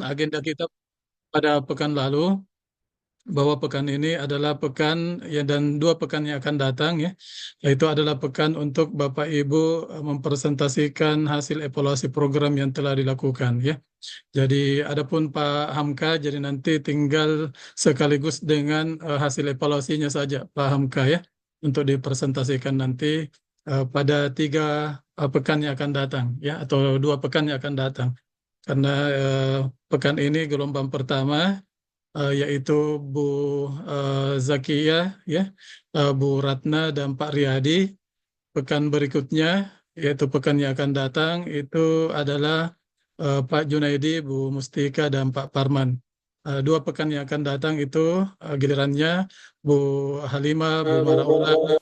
agenda kita pada pekan lalu, bahwa pekan ini adalah pekan ya, dan 2 pekan yang akan datang ya, yaitu adalah pekan untuk Bapak Ibu mempresentasikan hasil evaluasi program yang telah dilakukan ya. Jadi adapun Pak Hamka, jadi nanti tinggal sekaligus dengan hasil evaluasinya saja Pak Hamka ya, untuk dipresentasikan nanti pada 3 pekan yang akan datang ya, atau 2 pekan yang akan datang. Karena pekan ini gelombang pertama, yaitu Bu Zakia ya, Bu Ratna dan Pak Riyadi. Pekan berikutnya, yaitu pekan yang akan datang, itu adalah Pak Junaidi, Bu Mustika, dan Pak Parman. 2 pekan yang akan datang itu gilirannya Bu Halimah, Bu Maraola,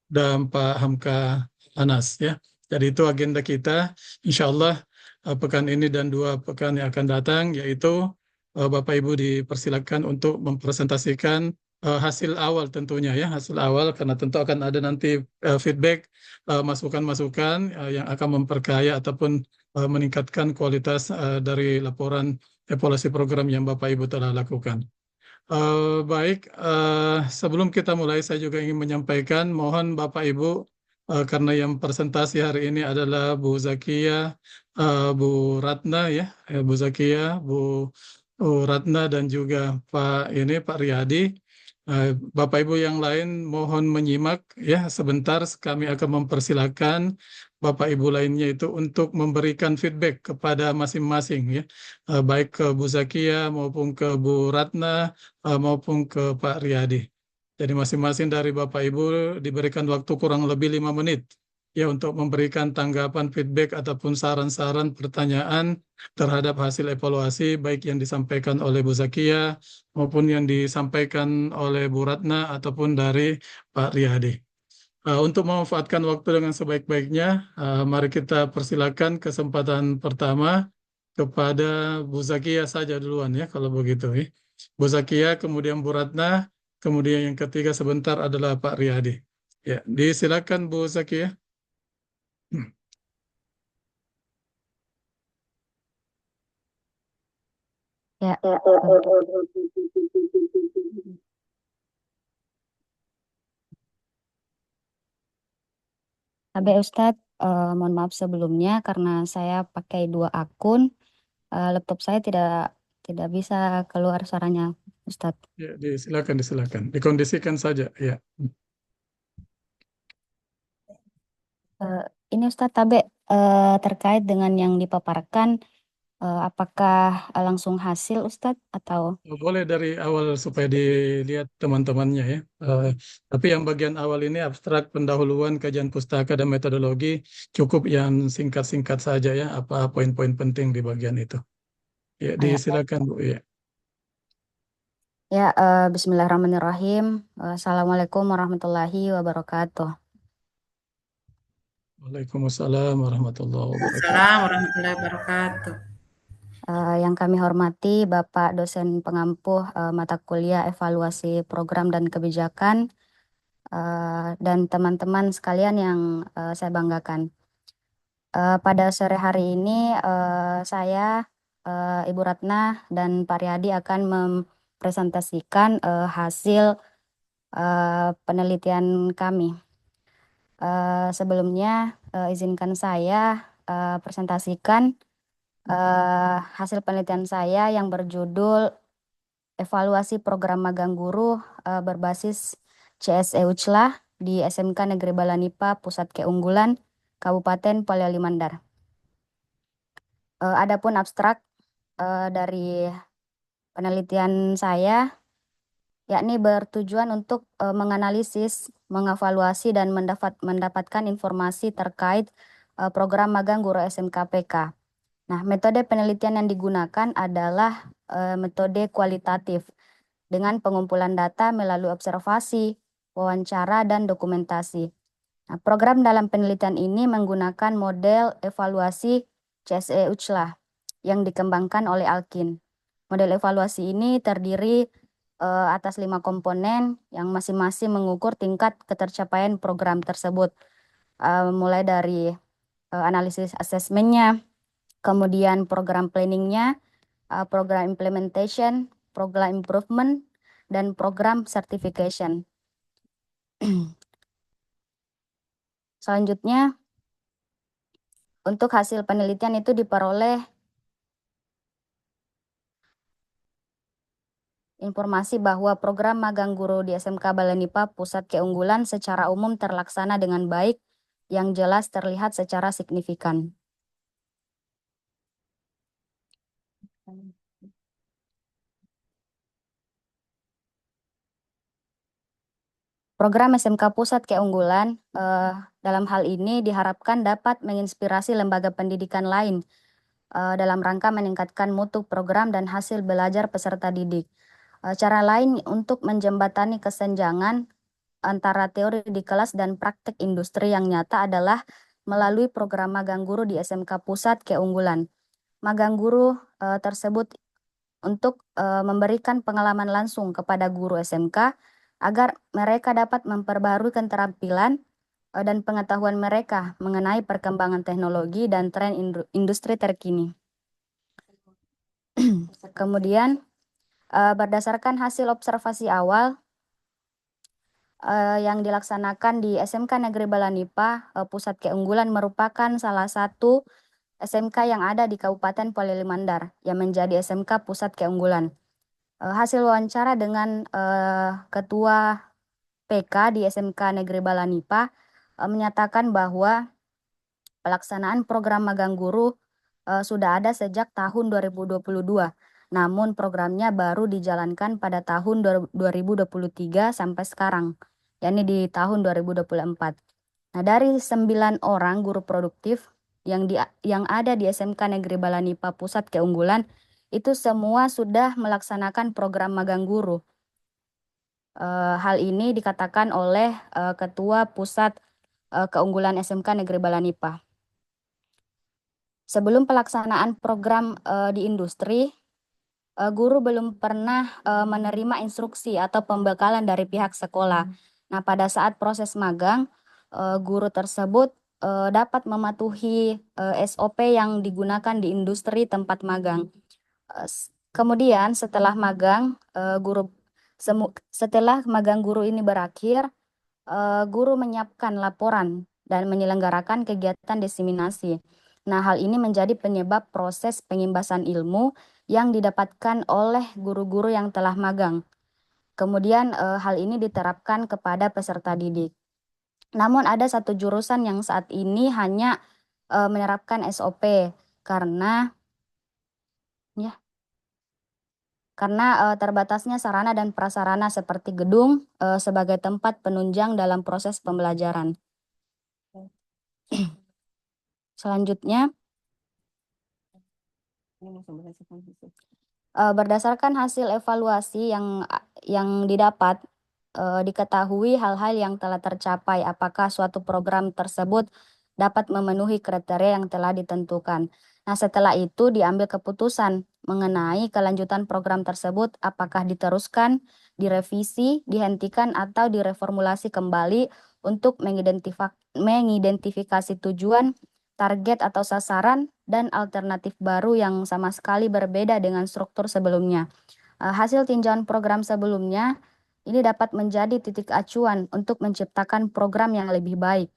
dan Pak Hamka Anas ya. Jadi itu agenda kita, insya Allah pekan ini dan 2 pekan yang akan datang, yaitu Bapak Ibu dipersilakan untuk mempresentasikan hasil awal tentunya ya, hasil awal, karena tentu akan ada nanti feedback, masukan-masukan yang akan memperkaya ataupun meningkatkan kualitas dari laporan evaluasi program yang Bapak Ibu telah lakukan. Baik, sebelum kita mulai, saya juga ingin menyampaikan, mohon Bapak Ibu, karena yang presentasi hari ini adalah Bu Zakia, Bu Ratna ya, Bu Zakia, Bu Ratna, dan juga Pak Riyadi. Bapak Ibu yang lain mohon menyimak ya sebentar, kami akan mempersilahkan Bapak Ibu lainnya itu untuk memberikan feedback kepada masing-masing ya, baik ke Bu Zakia maupun ke Bu Ratna, maupun ke Pak Riyadi. Jadi masing-masing dari Bapak Ibu diberikan waktu kurang lebih 5 menit ya, untuk memberikan tanggapan, feedback, ataupun saran-saran pertanyaan terhadap hasil evaluasi, baik yang disampaikan oleh Bu Zakia maupun yang disampaikan oleh Bu Ratna ataupun dari Pak Riyadi. Untuk memanfaatkan waktu dengan sebaik-baiknya, mari kita persilakan kesempatan pertama kepada Bu Zakia saja duluan ya, kalau begitu ya. Bu Zakia, kemudian Bu Ratna, kemudian yang ketiga sebentar adalah Pak Riyadi. Ya, disilakan Bu Zakia. Ya, Abe Ustadz, mohon maaf sebelumnya karena saya pakai 2 akun, laptop saya tidak bisa keluar suaranya, Ustadz. Ya, disilakan. Dikondisikan saja ya. Eh, ini Ustadz Abe, terkait dengan yang dipaparkan, apakah langsung hasil Ustadz atau Boleh dari awal supaya dilihat teman-temannya ya. Tapi yang bagian awal ini abstrak, pendahuluan, kajian pustaka, dan metodologi, cukup yang singkat-singkat saja ya, apa poin-poin penting di bagian itu. Ya, ya? disilakan Bu. Ya. Ya, Bismillahirrahmanirrahim. Assalamualaikum warahmatullahi wabarakatuh. Waalaikumsalam warahmatullahi wabarakatuh. Assalamualaikum warahmatullahi wabarakatuh. Yang kami hormati Bapak dosen pengampuh mata kuliah evaluasi program dan kebijakan, dan teman-teman sekalian yang saya banggakan. Pada sore hari ini saya, Ibu Ratna dan Pak Riyadi akan mempresentasikan hasil penelitian kami. Sebelumnya izinkan saya presentasikan hasil penelitian saya yang berjudul Evaluasi Program Magang Guru berbasis CSE Uclah di SMK Negeri Balanipa Pusat Keunggulan Kabupaten Poliali Mandar. Adapun abstrak dari penelitian saya, yakni bertujuan untuk menganalisis, mengevaluasi, dan mendapatkan informasi terkait program magang guru SMKPK. Nah, metode penelitian yang digunakan adalah metode kualitatif dengan pengumpulan data melalui observasi, wawancara, dan dokumentasi. Nah, program dalam penelitian ini menggunakan model evaluasi CSE Uclah yang dikembangkan oleh Alkin. Model evaluasi ini terdiri atas 5 komponen yang masing-masing mengukur tingkat ketercapaian program tersebut, mulai dari analisis asesmennya, kemudian program planningnya, program implementation, program improvement, dan program certification. Selanjutnya, untuk hasil penelitian itu diperoleh informasi bahwa program magang guru di SMK Balenipa Pusat Keunggulan secara umum terlaksana dengan baik, yang jelas terlihat secara signifikan. Program SMK Pusat Keunggulan dalam hal ini diharapkan dapat menginspirasi lembaga pendidikan lain dalam rangka meningkatkan mutu program dan hasil belajar peserta didik. Cara lain untuk menjembatani kesenjangan antara teori di kelas dan praktek industri yang nyata adalah melalui program magang guru di SMK Pusat Keunggulan. Magang guru tersebut untuk memberikan pengalaman langsung kepada guru SMK agar mereka dapat memperbarui keterampilan dan pengetahuan mereka mengenai perkembangan teknologi dan tren industri terkini. Kemudian, berdasarkan hasil observasi awal yang dilaksanakan di SMK Negeri Balanipa, Pusat Keunggulan merupakan salah satu SMK yang ada di Kabupaten Polili Mandar yang menjadi SMK Pusat Keunggulan. Hasil wawancara dengan Ketua PK di SMK Negeri Balanipa menyatakan bahwa pelaksanaan program magang guru sudah ada sejak tahun 2022. Namun programnya baru dijalankan pada tahun 2023 sampai sekarang, yakni di tahun 2024. Nah, dari 9 orang guru produktif yang ada di SMK Negeri Balanipa Pusat Keunggulan, itu semua sudah melaksanakan program magang guru. Hal ini dikatakan oleh Ketua Pusat Keunggulan SMK Negeri Balanipa. Sebelum pelaksanaan program di industri, guru belum pernah menerima instruksi atau pembekalan dari pihak sekolah. Nah, pada saat proses magang, guru tersebut dapat mematuhi SOP yang digunakan di industri tempat magang. Kemudian setelah magang guru ini berakhir, guru menyiapkan laporan dan menyelenggarakan kegiatan diseminasi. Nah, hal ini menjadi penyebab proses pengimbasan ilmu yang didapatkan oleh guru-guru yang telah magang. Kemudian hal ini diterapkan kepada peserta didik. Namun ada satu jurusan yang saat ini hanya menerapkan SOP karena terbatasnya sarana dan prasarana seperti gedung sebagai tempat penunjang dalam proses pembelajaran. Selanjutnya, berdasarkan hasil evaluasi yang didapat, diketahui hal-hal yang telah tercapai, apakah suatu program tersebut dapat memenuhi kriteria yang telah ditentukan. Nah, setelah itu diambil keputusan mengenai kelanjutan program tersebut, apakah diteruskan, direvisi, dihentikan, atau direformulasi kembali untuk mengidentifikasi tujuan, target atau sasaran, dan alternatif baru yang sama sekali berbeda dengan struktur sebelumnya. Hasil tinjauan program sebelumnya ini dapat menjadi titik acuan untuk menciptakan program yang lebih baik.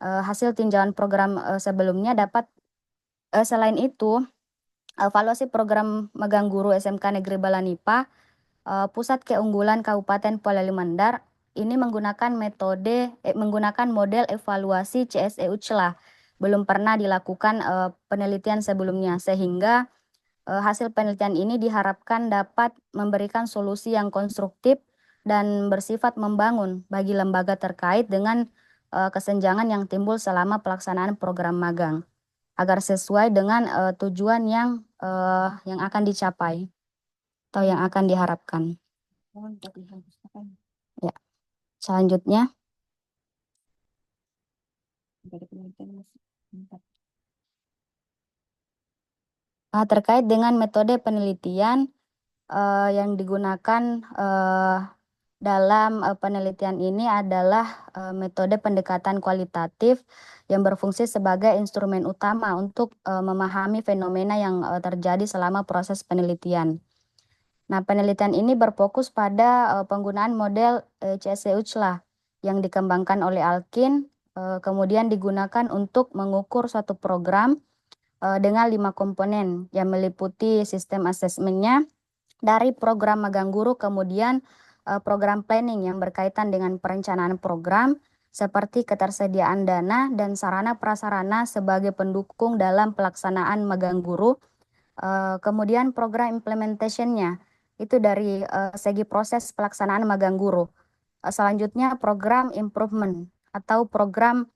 Hasil tinjauan program sebelumnya dapat selain itu, evaluasi program magang guru SMK Negeri Balanipa Pusat Keunggulan Kabupaten Polili Mandar ini menggunakan model evaluasi CSEU celah. Belum pernah dilakukan penelitian sebelumnya, sehingga hasil penelitian ini diharapkan dapat memberikan solusi yang konstruktif dan bersifat membangun bagi lembaga terkait dengan kesenjangan yang timbul selama pelaksanaan program magang, agar sesuai dengan tujuan yang akan dicapai atau yang akan diharapkan. Ya, selanjutnya. Terkait dengan metode penelitian yang digunakan dalam penelitian ini adalah metode pendekatan kualitatif yang berfungsi sebagai instrumen utama untuk memahami fenomena yang terjadi selama proses penelitian. Nah, penelitian ini berfokus pada penggunaan model CSC-UCLA yang dikembangkan oleh Alkin, kemudian digunakan untuk mengukur suatu program dengan 5 komponen yang meliputi sistem asesmennya dari program magang guru, kemudian program planning yang berkaitan dengan perencanaan program seperti ketersediaan dana dan sarana prasarana sebagai pendukung dalam pelaksanaan magang guru. Kemudian program implementation-nya itu dari segi proses pelaksanaan magang guru. Selanjutnya program improvement atau program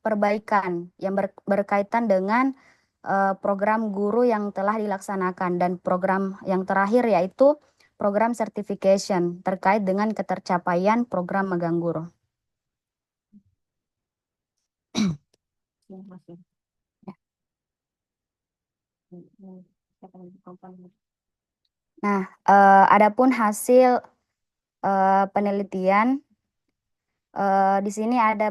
perbaikan yang berkaitan dengan program guru yang telah dilaksanakan, dan program yang terakhir yaitu program certification terkait dengan ketercapaian program magang guru. Nah, adapun hasil penelitian, di sini ada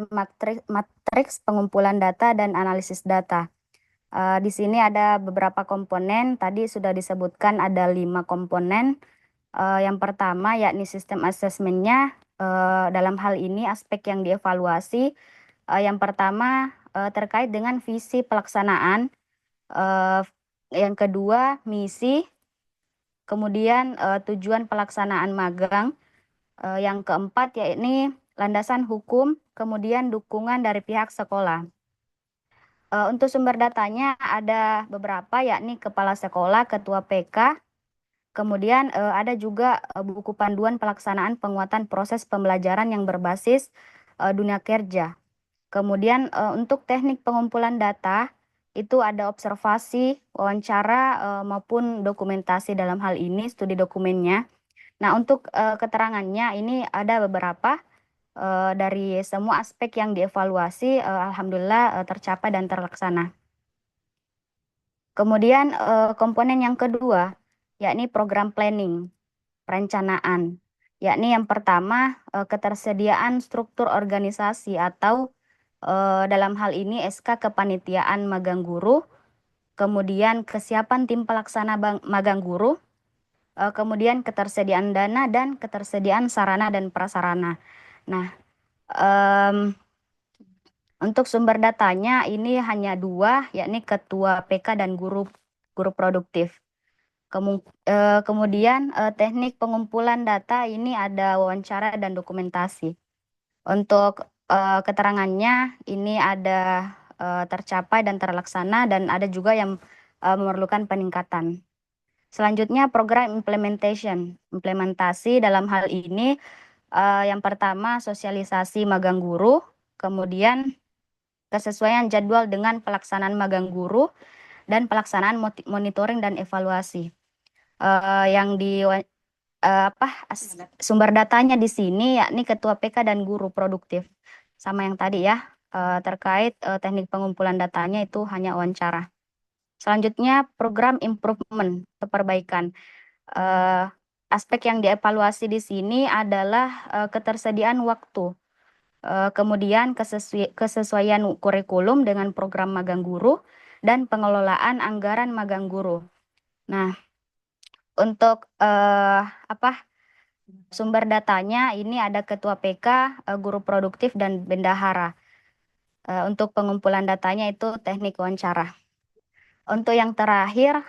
matriks pengumpulan data dan analisis data. Di sini ada beberapa komponen, tadi sudah disebutkan ada 5 komponen. Yang pertama yakni sistem asesmennya. Dalam hal ini aspek yang dievaluasi yang pertama terkait dengan visi pelaksanaan, yang kedua misi, kemudian tujuan pelaksanaan magang, yang keempat yakni landasan hukum, kemudian dukungan dari pihak sekolah. Untuk sumber datanya ada beberapa, yakni kepala sekolah, ketua PK, kemudian ada juga buku panduan pelaksanaan penguatan proses pembelajaran yang berbasis dunia kerja. Kemudian untuk teknik pengumpulan data itu ada observasi, wawancara maupun dokumentasi, dalam hal ini studi dokumennya. Nah, untuk keterangannya ini ada beberapa dari semua aspek yang dievaluasi, alhamdulillah tercapai dan terlaksana. Kemudian komponen yang kedua yakni program planning, perencanaan, yakni yang pertama ketersediaan struktur organisasi atau dalam hal ini SK kepanitiaan magang guru, kemudian kesiapan tim pelaksana magang guru, kemudian ketersediaan dana dan ketersediaan sarana dan prasarana. Nah, untuk sumber datanya ini hanya 2, yakni ketua PK dan guru produktif. Kemudian teknik pengumpulan data ini ada wawancara dan dokumentasi. Untuk keterangannya ini ada tercapai dan terlaksana, dan ada juga yang memerlukan peningkatan. Selanjutnya program implementasi, dalam hal ini yang pertama sosialisasi magang guru, kemudian kesesuaian jadwal dengan pelaksanaan magang guru, dan pelaksanaan monitoring dan evaluasi. Sumber datanya di sini yakni ketua PK dan guru produktif. Sama yang tadi ya, terkait teknik pengumpulan datanya itu hanya wawancara. Selanjutnya program improvement atau perbaikan. Aspek yang dievaluasi di sini adalah ketersediaan waktu, kemudian kesesuaian kurikulum dengan program magang guru, dan pengelolaan anggaran magang guru. Nah, untuk sumber datanya ini ada ketua PK, guru produktif, dan bendahara. Untuk pengumpulan datanya itu teknik wawancara. Untuk yang terakhir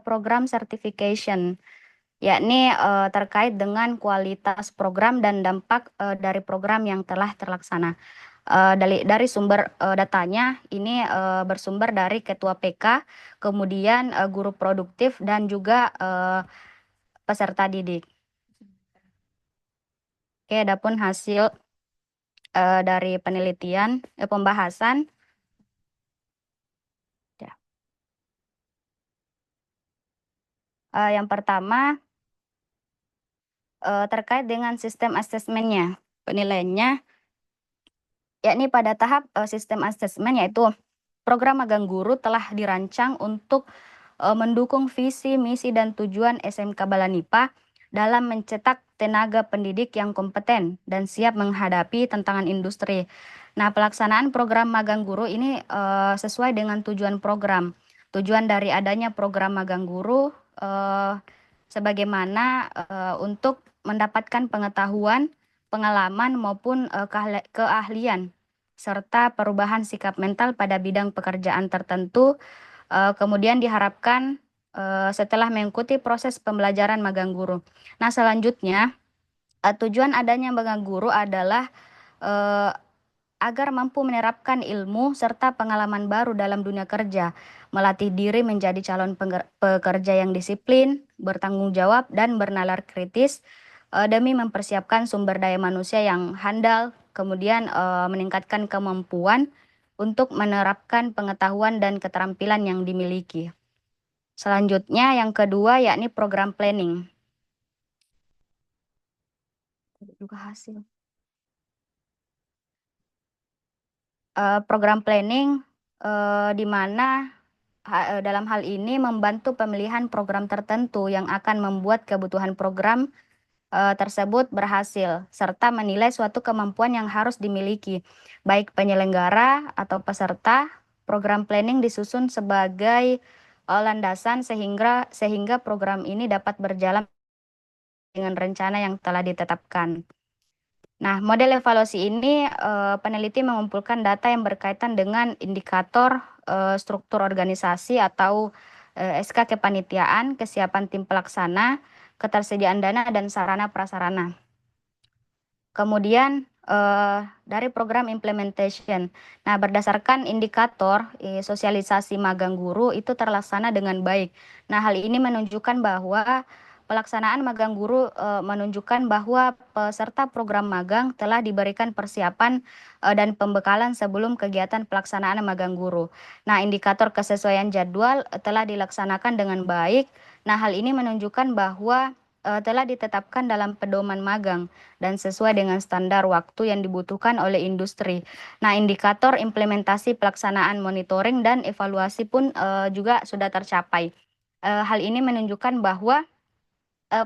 program certification, yakni terkait dengan kualitas program dan dampak dari program yang telah terlaksana. Dari sumber datanya ini bersumber dari ketua PK, kemudian guru produktif, dan juga peserta didik. Oke, adapun hasil dari penelitian pembahasan. Ya. Yang pertama terkait dengan sistem asesmennya, penilaiannya, yakni pada tahap sistem asesmen, yaitu program magang guru telah dirancang untuk mendukung visi, misi, dan tujuan SMK Balanipa dalam mencetak tenaga pendidik yang kompeten dan siap menghadapi tantangan industri. Nah, pelaksanaan program magang guru ini sesuai dengan tujuan program. Tujuan dari adanya program magang guru sebagaimana untuk mendapatkan pengetahuan, pengalaman maupun keahlian serta perubahan sikap mental pada bidang pekerjaan tertentu. Kemudian diharapkan setelah mengikuti proses pembelajaran magang guru. Nah, selanjutnya tujuan adanya magang guru adalah agar mampu menerapkan ilmu serta pengalaman baru dalam dunia kerja, melatih diri menjadi calon pekerja yang disiplin, bertanggung jawab, dan bernalar kritis demi mempersiapkan sumber daya manusia yang handal, kemudian meningkatkan kemampuan untuk menerapkan pengetahuan dan keterampilan yang dimiliki. Selanjutnya yang kedua yakni program planning. Juga hasil. Program planning di mana dalam hal ini membantu pemilihan program tertentu yang akan membuat kebutuhan program tersebut berhasil, serta menilai suatu kemampuan yang harus dimiliki, baik penyelenggara atau peserta. Program planning disusun sebagai landasan sehingga program ini dapat berjalan dengan rencana yang telah ditetapkan. Nah, model evaluasi ini peneliti mengumpulkan data yang berkaitan dengan indikator struktur organisasi atau SK kepanitiaan, kesiapan tim pelaksana, ketersediaan dana dan sarana prasarana. Kemudian dari program implementation. Nah, berdasarkan indikator sosialisasi magang guru itu terlaksana dengan baik. Nah, hal ini menunjukkan bahwa pelaksanaan magang guru menunjukkan bahwa peserta program magang telah diberikan persiapan dan pembekalan sebelum kegiatan pelaksanaan magang guru. Nah, indikator kesesuaian jadwal telah dilaksanakan dengan baik. Nah, hal ini menunjukkan bahwa telah ditetapkan dalam pedoman magang dan sesuai dengan standar waktu yang dibutuhkan oleh industri. Nah, indikator implementasi pelaksanaan monitoring dan evaluasi pun juga sudah tercapai. Hal ini menunjukkan bahwa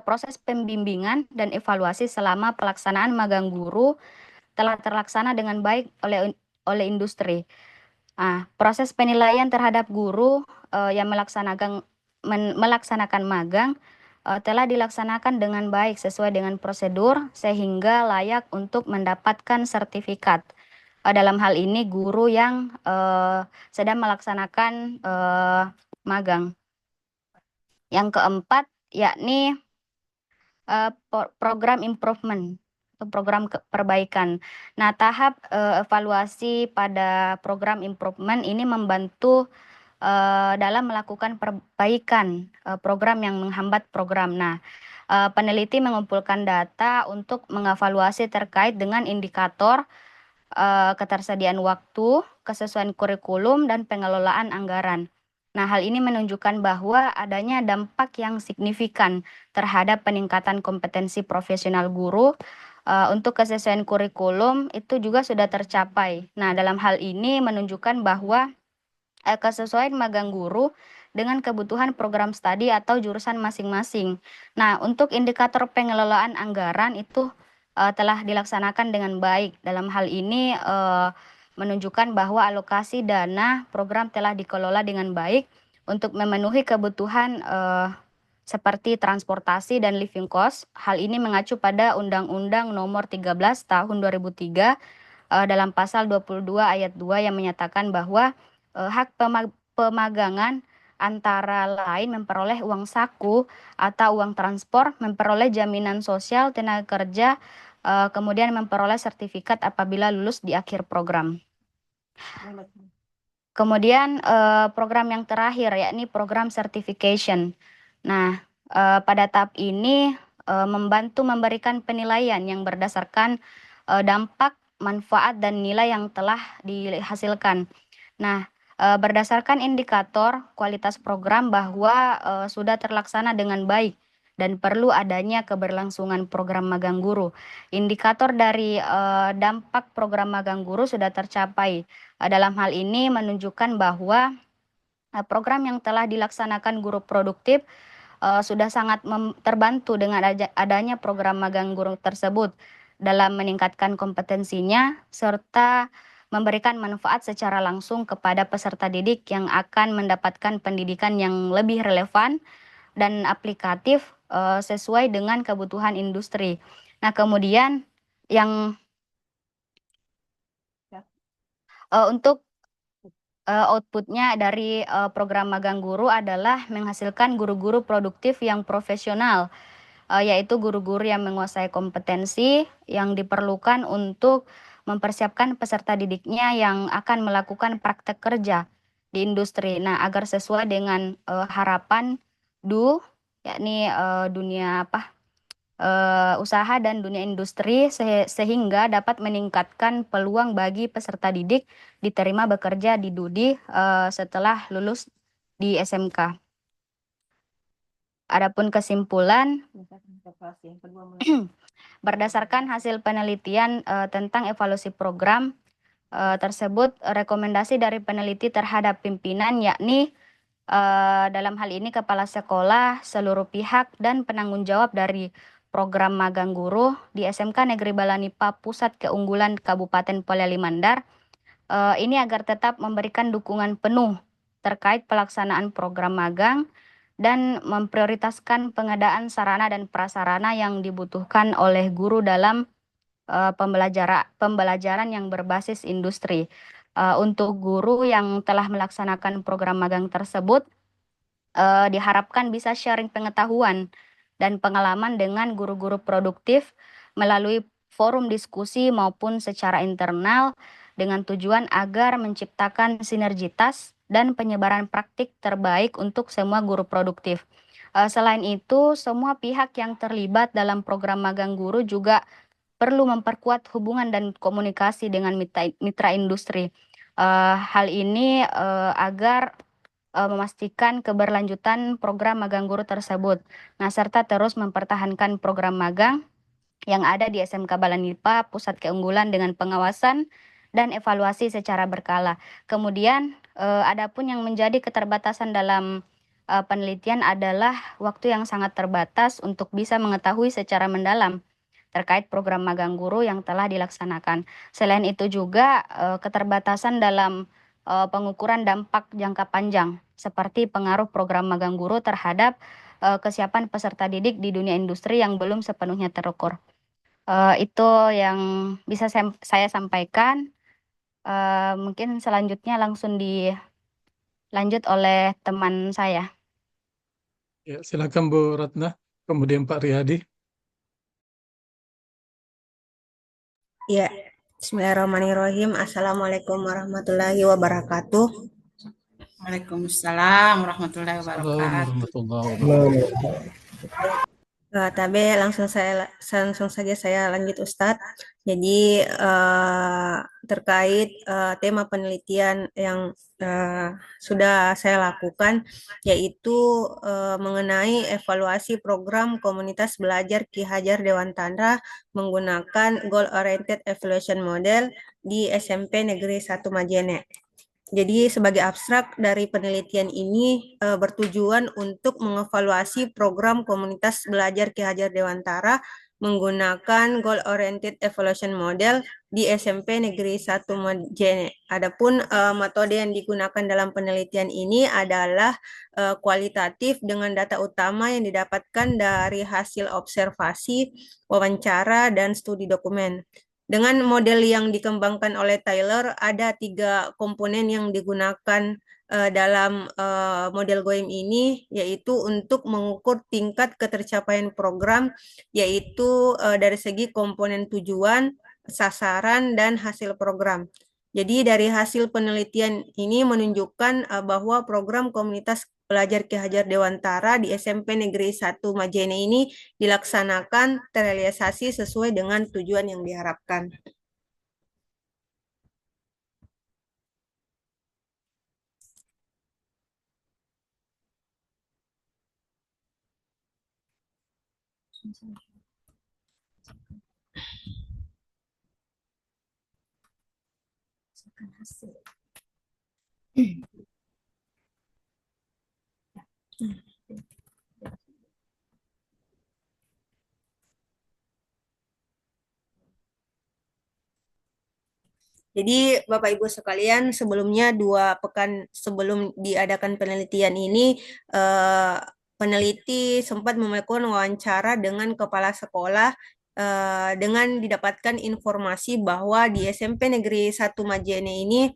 proses pembimbingan dan evaluasi selama pelaksanaan magang guru telah terlaksana dengan baik oleh industri. Proses penilaian terhadap guru yang melaksanakan magang telah dilaksanakan dengan baik sesuai dengan prosedur sehingga layak untuk mendapatkan sertifikat. Dalam hal ini guru yang sedang melaksanakan magang. Yang keempat yakni program improvement atau program perbaikan. Nah, tahap evaluasi pada program improvement ini membantu dalam melakukan perbaikan program yang menghambat program. Nah, peneliti mengumpulkan data untuk mengevaluasi terkait dengan indikator ketersediaan waktu, kesesuaian kurikulum, dan pengelolaan anggaran. Nah, hal ini menunjukkan bahwa adanya dampak yang signifikan terhadap peningkatan kompetensi profesional guru. Untuk kesesuaian kurikulum itu juga sudah tercapai. Nah, dalam hal ini menunjukkan bahwa kesesuaian magang guru dengan kebutuhan program studi atau jurusan masing-masing. Nah, untuk indikator pengelolaan anggaran itu telah dilaksanakan dengan baik. Dalam hal ini menunjukkan bahwa alokasi dana program telah dikelola dengan baik untuk memenuhi kebutuhan seperti transportasi dan living cost. Hal ini mengacu pada Undang-Undang Nomor 13 Tahun 2003 dalam pasal 22 ayat 2 yang menyatakan bahwa hak pemagangan antara lain memperoleh uang saku atau uang transport, memperoleh jaminan sosial tenaga kerja, kemudian memperoleh sertifikat apabila lulus di akhir program. Kemudian program yang terakhir yakni program certification. Nah, pada tahap ini membantu memberikan penilaian yang berdasarkan dampak, manfaat, dan nilai yang telah dihasilkan. Nah, berdasarkan indikator kualitas program bahwa sudah terlaksana dengan baik dan perlu adanya keberlangsungan program magang guru. Indikator dari dampak program magang guru sudah tercapai. Dalam hal ini menunjukkan bahwa program yang telah dilaksanakan guru produktif sudah sangat terbantu dengan adanya program magang guru tersebut dalam meningkatkan kompetensinya serta memberikan manfaat secara langsung kepada peserta didik yang akan mendapatkan pendidikan yang lebih relevan dan aplikatif sesuai dengan kebutuhan industri. Nah, kemudian yang untuk outputnya dari program magang guru adalah menghasilkan guru-guru produktif yang profesional, yaitu guru-guru yang menguasai kompetensi yang diperlukan untuk mempersiapkan peserta didiknya yang akan melakukan praktek kerja di industri. Nah, agar sesuai dengan harapan yakni dunia usaha dan dunia industri sehingga dapat meningkatkan peluang bagi peserta didik diterima bekerja di DUDI setelah lulus di SMK. Adapun kesimpulan, berdasarkan hasil penelitian tentang evaluasi program tersebut, rekomendasi dari peneliti terhadap pimpinan yakni dalam hal ini kepala sekolah, seluruh pihak, dan penanggung jawab dari program magang guru di SMK Negeri Balanipa Pusat Keunggulan Kabupaten Polewali Mandar ini agar tetap memberikan dukungan penuh terkait pelaksanaan program magang dan memprioritaskan pengadaan sarana dan prasarana yang dibutuhkan oleh guru dalam pembelajaran yang berbasis industri. Untuk guru yang telah melaksanakan program magang tersebut, diharapkan bisa sharing pengetahuan dan pengalaman dengan guru-guru produktif melalui forum diskusi maupun secara internal dengan tujuan agar menciptakan sinergitas dan penyebaran praktik terbaik untuk semua guru produktif. Selain itu, semua pihak yang terlibat dalam program magang guru juga perlu memperkuat hubungan dan komunikasi dengan mitra industri. Hal ini agar memastikan keberlanjutan program magang guru tersebut. Nah, serta terus mempertahankan program magang yang ada di SMK Balanipa Pusat Keunggulan dengan pengawasan dan evaluasi secara berkala. Kemudian, adapun yang menjadi keterbatasan dalam penelitian adalah waktu yang sangat terbatas untuk bisa mengetahui secara mendalam terkait program magang guru yang telah dilaksanakan. Selain itu juga keterbatasan dalam pengukuran dampak jangka panjang seperti pengaruh program magang guru terhadap kesiapan peserta didik di dunia industri yang belum sepenuhnya terukur. Itu yang bisa saya sampaikan. Mungkin selanjutnya langsung dilanjut oleh teman saya. Ya, silakan Bu Ratna, kemudian Pak Riyadi. Ya, Bismillahirrahmanirrahim. Assalamualaikum warahmatullahi wabarakatuh. Waalaikumsalam warahmatullahi Assalamualaikum wabarakatuh. warahmatullahi wabarakatuh. Tabe langsung saja saya lanjut Ustadz. Jadi terkait tema penelitian yang sudah saya lakukan, yaitu mengenai evaluasi program komunitas belajar Ki Hajar Dewantara menggunakan Goal Oriented Evaluation Model di SMP Negeri 1 Majene. Jadi sebagai abstrak dari penelitian ini bertujuan untuk mengevaluasi program komunitas belajar Ki Hajar Dewantara menggunakan Goal Oriented Evaluation Model di SMP Negeri 1 Majene. Adapun metode yang digunakan dalam penelitian ini adalah kualitatif dengan data utama yang didapatkan dari hasil observasi, wawancara, dan studi dokumen. Dengan model yang dikembangkan oleh Taylor, ada 3 komponen yang digunakan dalam model GOEM ini, yaitu untuk mengukur tingkat ketercapaian program, yaitu dari segi komponen tujuan, sasaran, dan hasil program. Jadi dari hasil penelitian ini menunjukkan bahwa program komunitas belajar Ki Hajar Dewantara di SMP Negeri 1 Majene ini dilaksanakan terrealisasi sesuai dengan tujuan yang diharapkan. Jadi Bapak Ibu sekalian, sebelumnya 2 pekan sebelum diadakan penelitian ini, peneliti sempat melakukan wawancara dengan kepala sekolah dengan didapatkan informasi bahwa di SMP Negeri 1 Majene ini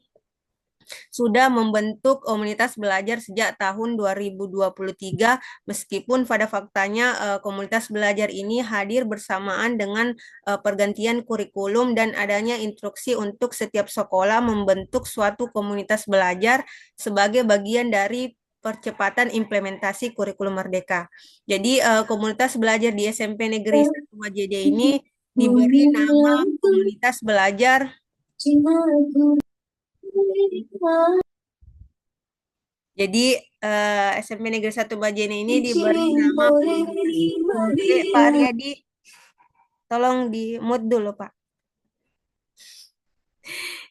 sudah membentuk komunitas belajar sejak tahun 2023, meskipun pada faktanya komunitas belajar ini hadir bersamaan dengan pergantian kurikulum dan adanya instruksi untuk setiap sekolah membentuk suatu komunitas belajar sebagai bagian dari percepatan implementasi kurikulum merdeka. Jadi komunitas belajar di SMP Negeri 1 Majene ini diberi nama komunitas belajar. Jadi SMP Negeri 1 Majene ini diberi nama Pak Aryadi, tolong di mute dulu Pak.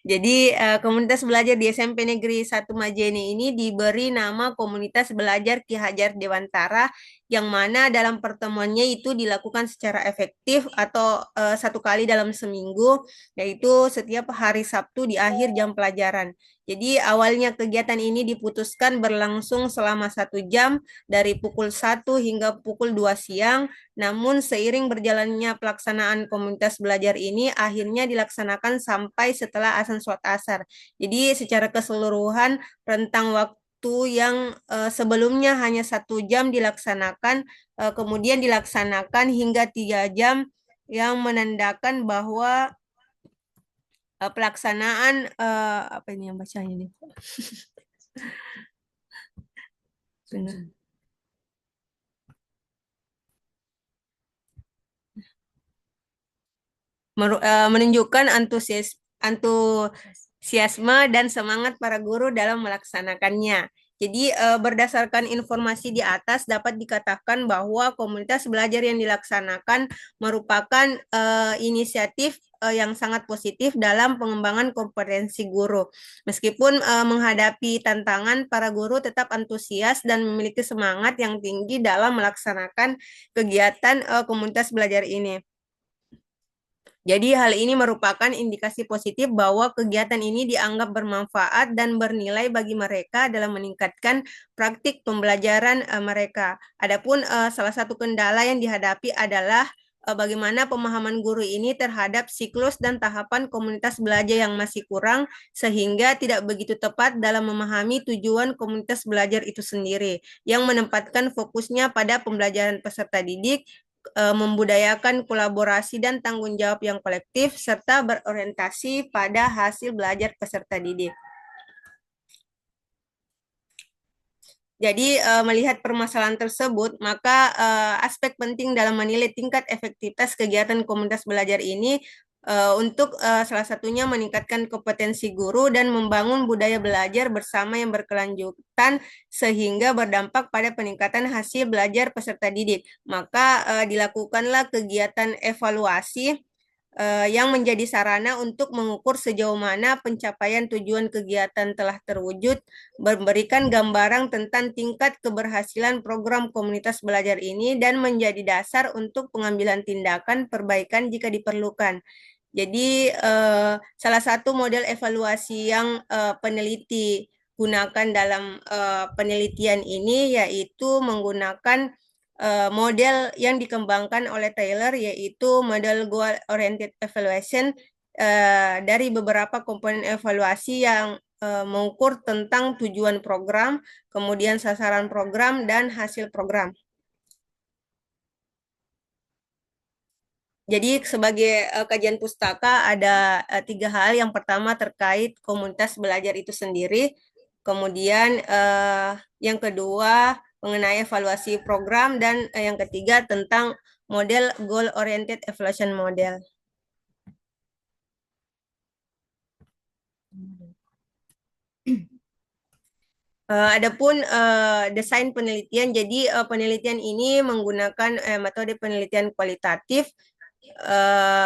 Jadi komunitas belajar di SMP Negeri 1 Majene ini diberi nama Komunitas Belajar Ki Hajar Dewantara, yang mana dalam pertemuannya itu dilakukan secara efektif atau 1 kali dalam seminggu, yaitu setiap hari Sabtu di akhir jam pelajaran. Jadi awalnya kegiatan ini diputuskan berlangsung selama 1 jam dari pukul 1 hingga pukul 2 siang, namun seiring berjalannya pelaksanaan komunitas belajar ini akhirnya dilaksanakan sampai setelah azan sholat asar. Jadi secara keseluruhan rentang waktu yang sebelumnya hanya 1 jam dilaksanakan, kemudian dilaksanakan hingga 3 jam, yang menandakan bahwa pelaksanaan apa ini yang bacanya nih? Benar. Menunjukkan antusiasme dan semangat para guru dalam melaksanakannya. Jadi berdasarkan informasi di atas dapat dikatakan bahwa komunitas belajar yang dilaksanakan merupakan inisiatif yang sangat positif dalam pengembangan kompetensi guru. Meskipun menghadapi tantangan, para guru tetap antusias dan memiliki semangat yang tinggi dalam melaksanakan kegiatan komunitas belajar ini. Jadi hal ini merupakan indikasi positif bahwa kegiatan ini dianggap bermanfaat dan bernilai bagi mereka dalam meningkatkan praktik pembelajaran mereka. Adapun salah satu kendala yang dihadapi adalah bagaimana pemahaman guru ini terhadap siklus dan tahapan komunitas belajar yang masih kurang, sehingga tidak begitu tepat dalam memahami tujuan komunitas belajar itu sendiri, yang menempatkan fokusnya pada pembelajaran peserta didik, membudayakan kolaborasi dan tanggung jawab yang kolektif, serta berorientasi pada hasil belajar peserta didik. Jadi melihat permasalahan tersebut, maka aspek penting dalam menilai tingkat efektivitas kegiatan komunitas belajar ini untuk salah satunya meningkatkan kompetensi guru dan membangun budaya belajar bersama yang berkelanjutan sehingga berdampak pada peningkatan hasil belajar peserta didik. Maka dilakukanlah kegiatan evaluasi yang menjadi sarana untuk mengukur sejauh mana pencapaian tujuan kegiatan telah terwujud, memberikan gambaran tentang tingkat keberhasilan program komunitas belajar ini, dan menjadi dasar untuk pengambilan tindakan perbaikan jika diperlukan. Jadi salah satu model evaluasi yang peneliti gunakan dalam penelitian ini yaitu menggunakan model yang dikembangkan oleh Taylor, yaitu model Goal Oriented Evaluation dari beberapa komponen evaluasi yang mengukur tentang tujuan program, kemudian sasaran program, dan hasil program. Jadi sebagai kajian pustaka ada 3 hal. Yang pertama terkait komunitas belajar itu sendiri. Kemudian yang kedua mengenai evaluasi program, dan yang ketiga tentang model Goal Oriented Evaluation Model. Adapun desain penelitian, jadi penelitian ini menggunakan metode penelitian kualitatif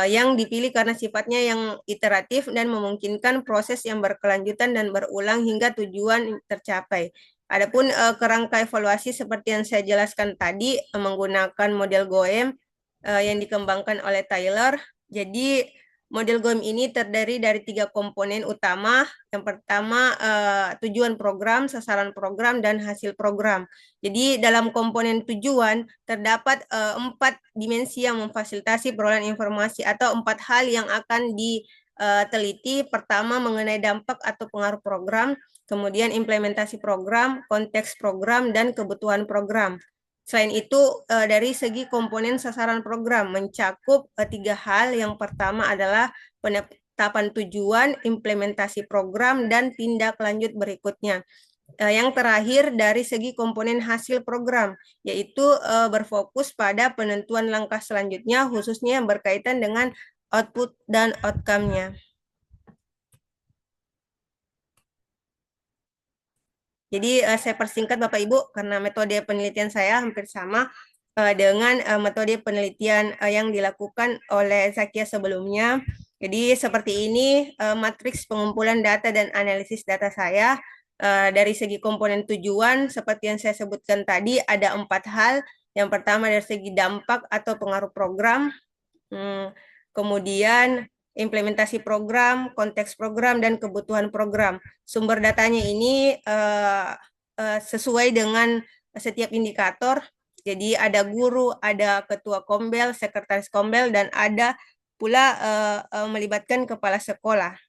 yang dipilih karena sifatnya yang iteratif dan memungkinkan proses yang berkelanjutan dan berulang hingga tujuan tercapai. Adapun kerangka evaluasi seperti yang saya jelaskan tadi menggunakan model GOEM yang dikembangkan oleh Taylor. Jadi model GOIM ini terdiri dari 3 komponen utama. Yang pertama, tujuan program, sasaran program, dan hasil program. Jadi dalam komponen tujuan terdapat 4 dimensi yang memfasilitasi perolehan informasi atau 4 hal yang akan diteliti. Pertama, mengenai dampak atau pengaruh program, kemudian implementasi program, konteks program, dan kebutuhan program. Selain itu, dari segi komponen sasaran program mencakup 3 hal. Yang pertama adalah penetapan tujuan, implementasi program, dan tindak lanjut berikutnya. Yang terakhir dari segi komponen hasil program, yaitu berfokus pada penentuan langkah selanjutnya, khususnya yang berkaitan dengan output dan outcome-nya. Jadi saya persingkat Bapak Ibu karena metode penelitian saya hampir sama dengan metode penelitian yang dilakukan oleh Zakia sebelumnya. Jadi seperti ini matriks pengumpulan data dan analisis data saya. Dari segi komponen tujuan seperti yang saya sebutkan tadi ada 4 hal. Yang pertama dari segi dampak atau pengaruh program. Kemudian implementasi program, konteks program, dan kebutuhan program. Sumber datanya ini sesuai dengan setiap indikator. Jadi ada guru, ada ketua kombel, sekretaris kombel, dan ada pula melibatkan kepala sekolah.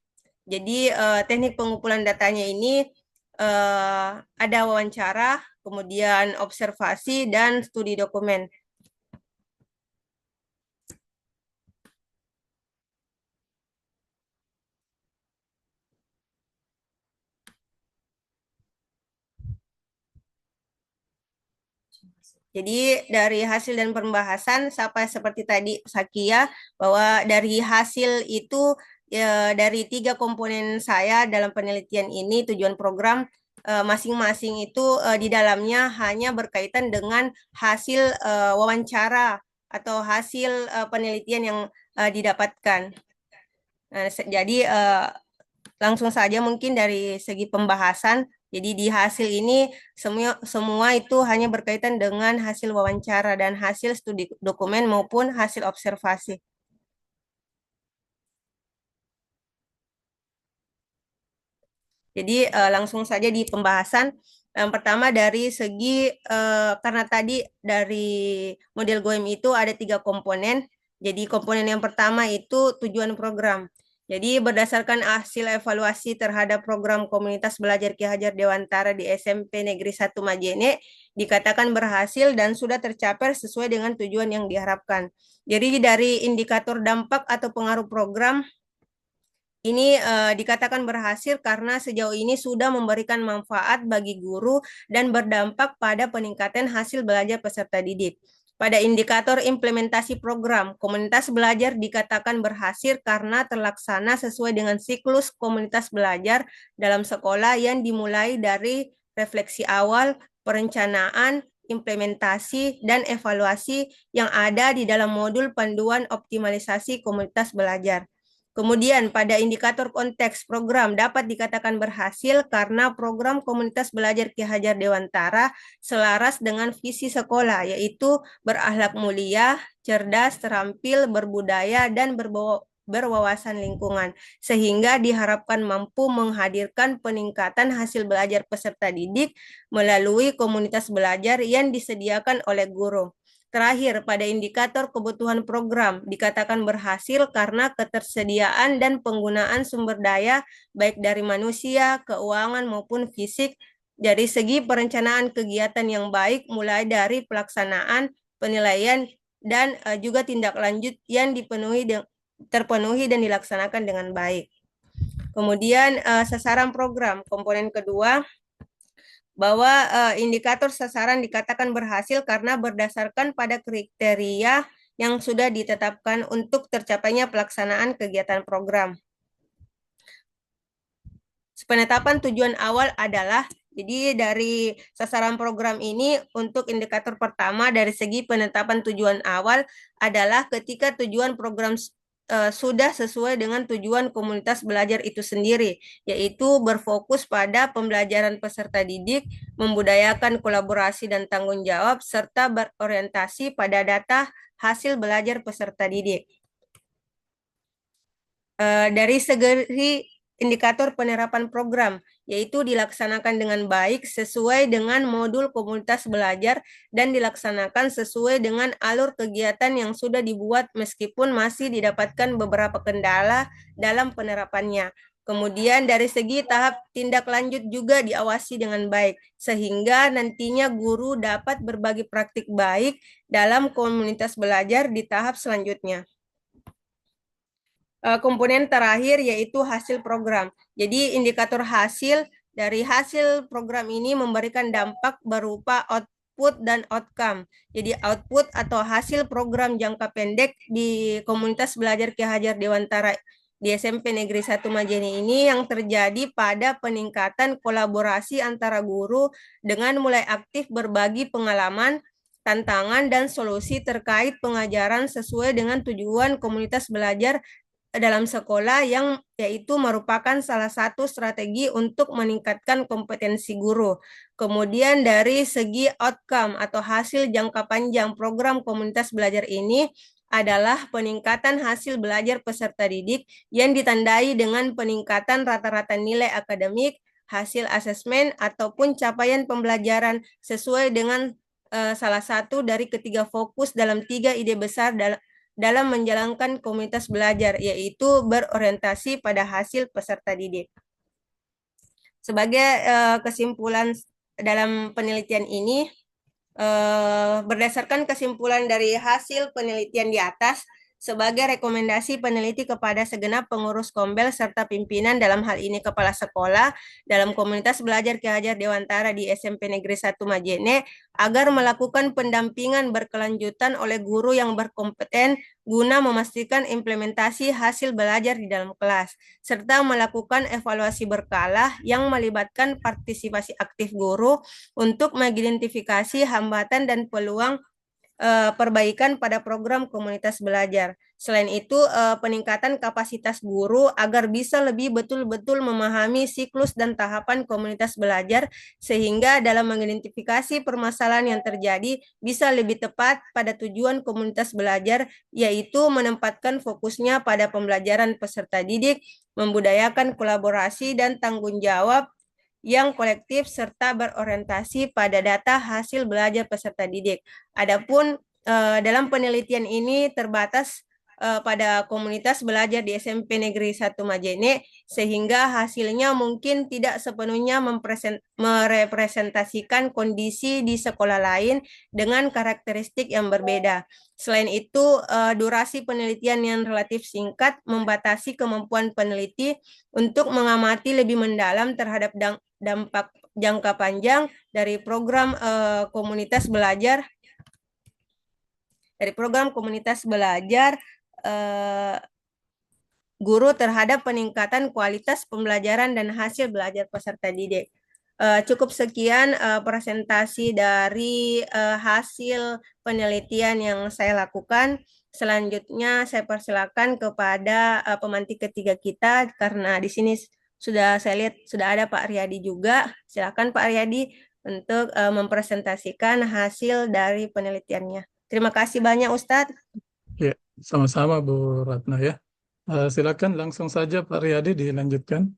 Jadi teknik pengumpulan datanya ini ada wawancara, kemudian observasi, dan studi dokumen. Jadi dari hasil dan pembahasan seperti tadi Zakia, bahwa dari hasil itu dari 3 komponen saya dalam penelitian ini, tujuan program masing-masing itu di dalamnya hanya berkaitan dengan hasil wawancara atau hasil penelitian yang didapatkan. Jadi langsung saja mungkin dari segi pembahasan. Jadi di hasil ini semua itu hanya berkaitan dengan hasil wawancara dan hasil studi dokumen maupun hasil observasi. Jadi langsung saja di pembahasan. Yang pertama dari segi, karena tadi dari model GOIM itu ada 3 komponen. Jadi komponen yang pertama itu tujuan program. Jadi berdasarkan hasil evaluasi terhadap program komunitas belajar Ki Hajar Dewantara di SMP Negeri 1 Majene, dikatakan berhasil dan sudah tercapai sesuai dengan tujuan yang diharapkan. Jadi dari indikator dampak atau pengaruh program, ini dikatakan berhasil karena sejauh ini sudah memberikan manfaat bagi guru dan berdampak pada peningkatan hasil belajar peserta didik. Pada indikator implementasi program, komunitas belajar dikatakan berhasil karena terlaksana sesuai dengan siklus komunitas belajar dalam sekolah yang dimulai dari refleksi awal, perencanaan, implementasi, dan evaluasi yang ada di dalam modul panduan optimalisasi komunitas belajar. Kemudian pada indikator konteks program dapat dikatakan berhasil karena program komunitas belajar Ki Hajar Dewantara selaras dengan visi sekolah, yaitu berakhlak mulia, cerdas, terampil, berbudaya, dan berwawasan lingkungan, sehingga diharapkan mampu menghadirkan peningkatan hasil belajar peserta didik melalui komunitas belajar yang disediakan oleh guru. Terakhir, pada indikator kebutuhan program dikatakan berhasil karena ketersediaan dan penggunaan sumber daya baik dari manusia, keuangan maupun fisik dari segi perencanaan kegiatan yang baik mulai dari pelaksanaan, penilaian, dan juga tindak lanjut yang terpenuhi dan dilaksanakan dengan baik. Kemudian sasaran program, komponen kedua, bahwa indikator sasaran dikatakan berhasil karena berdasarkan pada kriteria yang sudah ditetapkan untuk tercapainya pelaksanaan kegiatan program. Penetapan tujuan awal adalah, jadi dari sasaran program ini untuk indikator pertama dari segi penetapan tujuan awal adalah ketika tujuan program sudah sesuai dengan tujuan komunitas belajar itu sendiri, yaitu berfokus pada pembelajaran peserta didik, membudayakan kolaborasi dan tanggung jawab, serta berorientasi pada data hasil belajar peserta didik. dari segi indikator penerapan program, yaitu dilaksanakan dengan baik sesuai dengan modul komunitas belajar dan dilaksanakan sesuai dengan alur kegiatan yang sudah dibuat meskipun masih didapatkan beberapa kendala dalam penerapannya. Kemudian dari segi tahap tindak lanjut juga diawasi dengan baik, sehingga nantinya guru dapat berbagi praktik baik dalam komunitas belajar di tahap selanjutnya. Komponen terakhir yaitu hasil program. Jadi indikator hasil dari hasil program ini memberikan dampak berupa output dan outcome. Jadi output atau hasil program jangka pendek di komunitas belajar Ki Hajar Dewantara di SMP Negeri 1 Majene ini yang terjadi pada peningkatan kolaborasi antara guru dengan mulai aktif berbagi pengalaman, tantangan, dan solusi terkait pengajaran sesuai dengan tujuan komunitas belajar dalam sekolah yang yaitu merupakan salah satu strategi untuk meningkatkan kompetensi guru. Kemudian dari segi outcome atau hasil jangka panjang program komunitas belajar ini adalah peningkatan hasil belajar peserta didik yang ditandai dengan peningkatan rata-rata nilai akademik, hasil asesmen, ataupun capaian pembelajaran sesuai dengan salah satu dari ketiga fokus dalam 3 ide besar dalam menjalankan komunitas belajar, yaitu berorientasi pada hasil peserta didik. Sebagai kesimpulan dalam penelitian ini, berdasarkan kesimpulan dari hasil penelitian di atas, sebagai rekomendasi peneliti kepada segenap pengurus Kombel serta pimpinan dalam hal ini kepala sekolah dalam komunitas belajar Ki Hajar Dewantara di SMP Negeri 1 Majene agar melakukan pendampingan berkelanjutan oleh guru yang berkompeten guna memastikan implementasi hasil belajar di dalam kelas, serta melakukan evaluasi berkala yang melibatkan partisipasi aktif guru untuk mengidentifikasi hambatan dan peluang perbaikan pada program komunitas belajar. Selain itu, peningkatan kapasitas guru agar bisa lebih betul-betul memahami siklus dan tahapan komunitas belajar sehingga dalam mengidentifikasi permasalahan yang terjadi bisa lebih tepat pada tujuan komunitas belajar, yaitu menempatkan fokusnya pada pembelajaran peserta didik, membudayakan kolaborasi dan tanggung jawab yang kolektif serta berorientasi pada data hasil belajar peserta didik. Adapun dalam penelitian ini terbatas pada komunitas belajar di SMP Negeri 1 Majene sehingga hasilnya mungkin tidak sepenuhnya merepresentasikan kondisi di sekolah lain dengan karakteristik yang berbeda. Selain itu, durasi penelitian yang relatif singkat membatasi kemampuan peneliti untuk mengamati lebih mendalam terhadap dampak jangka panjang dari program komunitas belajar guru terhadap peningkatan kualitas pembelajaran dan hasil belajar peserta didik. Cukup sekian presentasi dari hasil penelitian yang saya lakukan. Selanjutnya saya persilakan kepada pemantik ketiga kita karena di sini sudah saya lihat sudah ada Pak Riyadi juga. Silakan Pak Riyadi untuk mempresentasikan hasil dari penelitiannya. Terima kasih banyak Ustadz. Ya, sama-sama Bu Ratna ya. Silakan langsung saja Pak Riyadi dilanjutkan.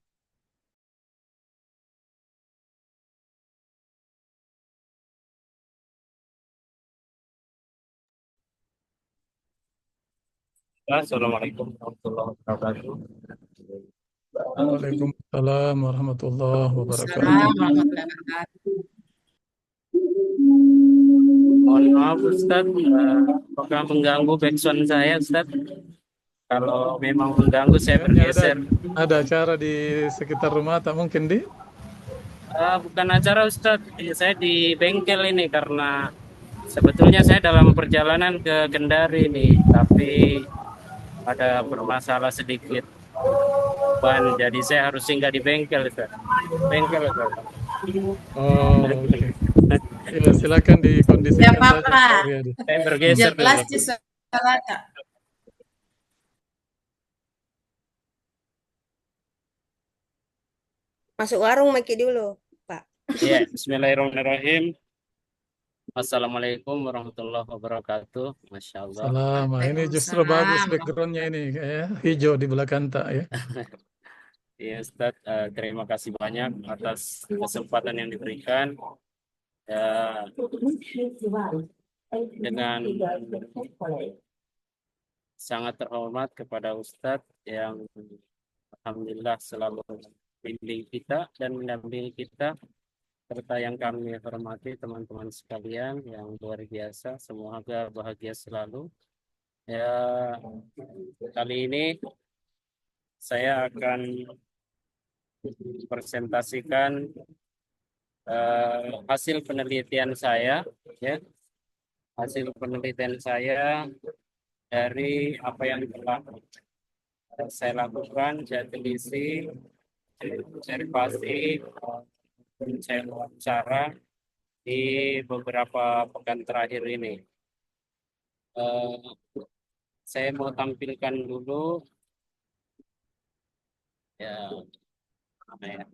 Assalamualaikum warahmatullahi wabarakatuh. Waalaikumsalam warahmatullahi wabarakatuh. Assalamualaikum warahmatullahi wabarakatuh. Mohon maaf Ustaz, apakah mengganggu backsound saya Ustaz? Kalau memang mengganggu saya bergeser. Ada acara di sekitar rumah tak mungkin di? Bukan acara Ustaz, saya di bengkel ini karena sebetulnya saya dalam perjalanan ke Kendari nih, tapi ada bermasalah sedikit ban, jadi saya harus singgah di bengkel Ustaz. Bengkel Ustaz. Oh, oke. Ya, silakan dikondisikan Ya, saja Papa. Pak Riyadi. Saya bergeser dulu. Jelas di salah. Masuk warung Maki dulu, Pak. Ya, bismillahirrahmanirrahim. Assalamualaikum warahmatullahi wabarakatuh. Masya Allah. Salam. Nah, ini justru bagus Waalaikumsalam. backgroundnya ini, ya, hijau di belakang tak ya. Ya Ustadz, terima kasih banyak atas kesempatan yang diberikan. Ya, dengan sangat terhormat kepada Ustadz yang alhamdulillah selalu membimbing kita dan mendampingi kita, serta yang kami hormati teman-teman sekalian yang luar biasa. Semoga bahagia selalu. Ya, kali ini saya akan presentasikan hasil penelitian saya, ya, hasil penelitian saya dari apa yang telah saya lakukan, saya teliti, observasi, saya wawancara di beberapa pekan terakhir ini. Saya mau tampilkan dulu, ya, mana ya?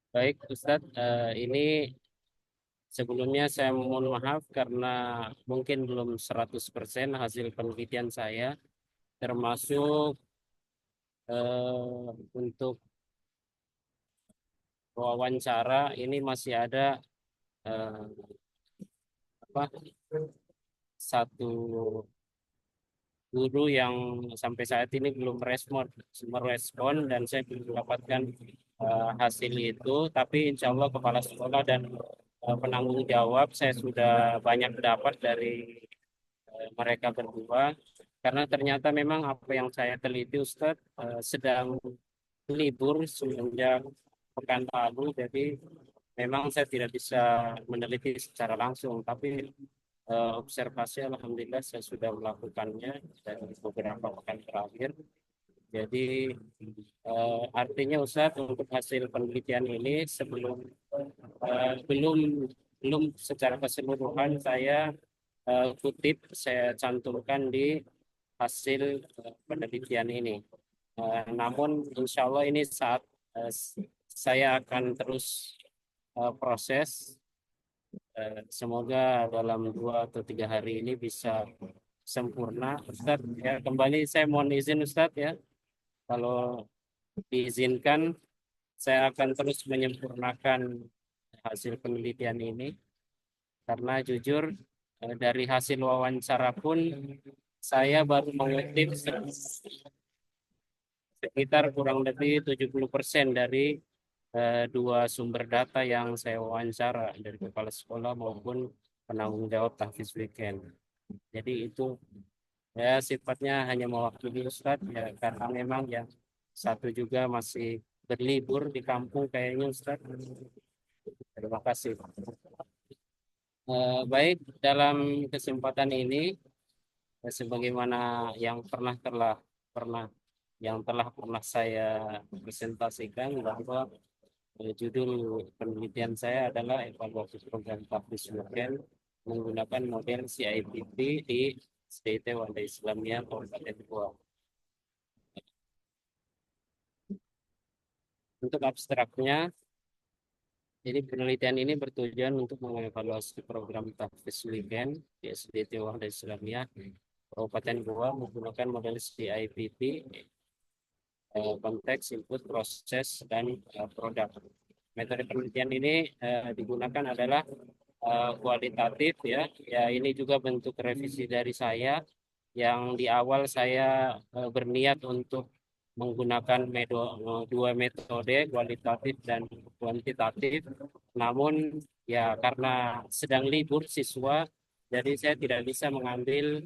Baik, Ustadz, ini sebelumnya saya mohon maaf karena mungkin belum 100% hasil penelitian saya, termasuk untuk wawancara ini masih ada satu guru yang sampai saat ini belum merespon dan saya belum mendapatkan hasil itu, tapi insya Allah kepala sekolah dan penanggung jawab saya sudah banyak dapat dari mereka berdua, karena ternyata memang apa yang saya teliti Ustadz sedang libur semenjak pekan lalu, jadi memang saya tidak bisa meneliti secara langsung, tapi observasi alhamdulillah saya sudah melakukannya dari beberapa pekan terakhir. Jadi artinya Ustadz, untuk hasil penelitian ini belum secara keseluruhan saya kutip, saya cantumkan di hasil penelitian ini. Namun insya Allah ini saat saya akan terus proses. Semoga dalam 2 atau 3 hari ini bisa sempurna. Ustadz, ya, kembali saya mohon izin Ustadz, ya, kalau diizinkan saya akan terus menyempurnakan hasil penelitian ini, karena jujur dari hasil wawancara pun saya baru mengutip sekitar kurang lebih 70% dari 2 sumber data yang saya wawancara, dari kepala sekolah maupun penanggung jawab tahfiz weekend. Jadi itu ya sifatnya hanya mewakili Ustadz, ya, karena memang yang satu juga masih berlibur di kampung kayaknya Ustadz. Terima kasih. Baik, dalam kesempatan ini sebagaimana yang telah saya presentasikan, bahwa judul penelitian saya adalah evaluasi program tahfiz weekend menggunakan model CIPP di SDT Wadah Islamiyah Kabupaten Goa. Untuk abstraknya, jadi penelitian ini bertujuan untuk mengevaluasi program tahfiz weekend di SDT Wadah Islamiyah Kabupaten Goa menggunakan model CIPP, konteks, input, proses, dan produk. Metode penelitian ini digunakan adalah kualitatif, ya. Ya, ini juga bentuk revisi dari saya, yang di awal saya berniat untuk menggunakan 2 metode, kualitatif dan kuantitatif. Namun ya karena sedang libur siswa, jadi saya tidak bisa mengambil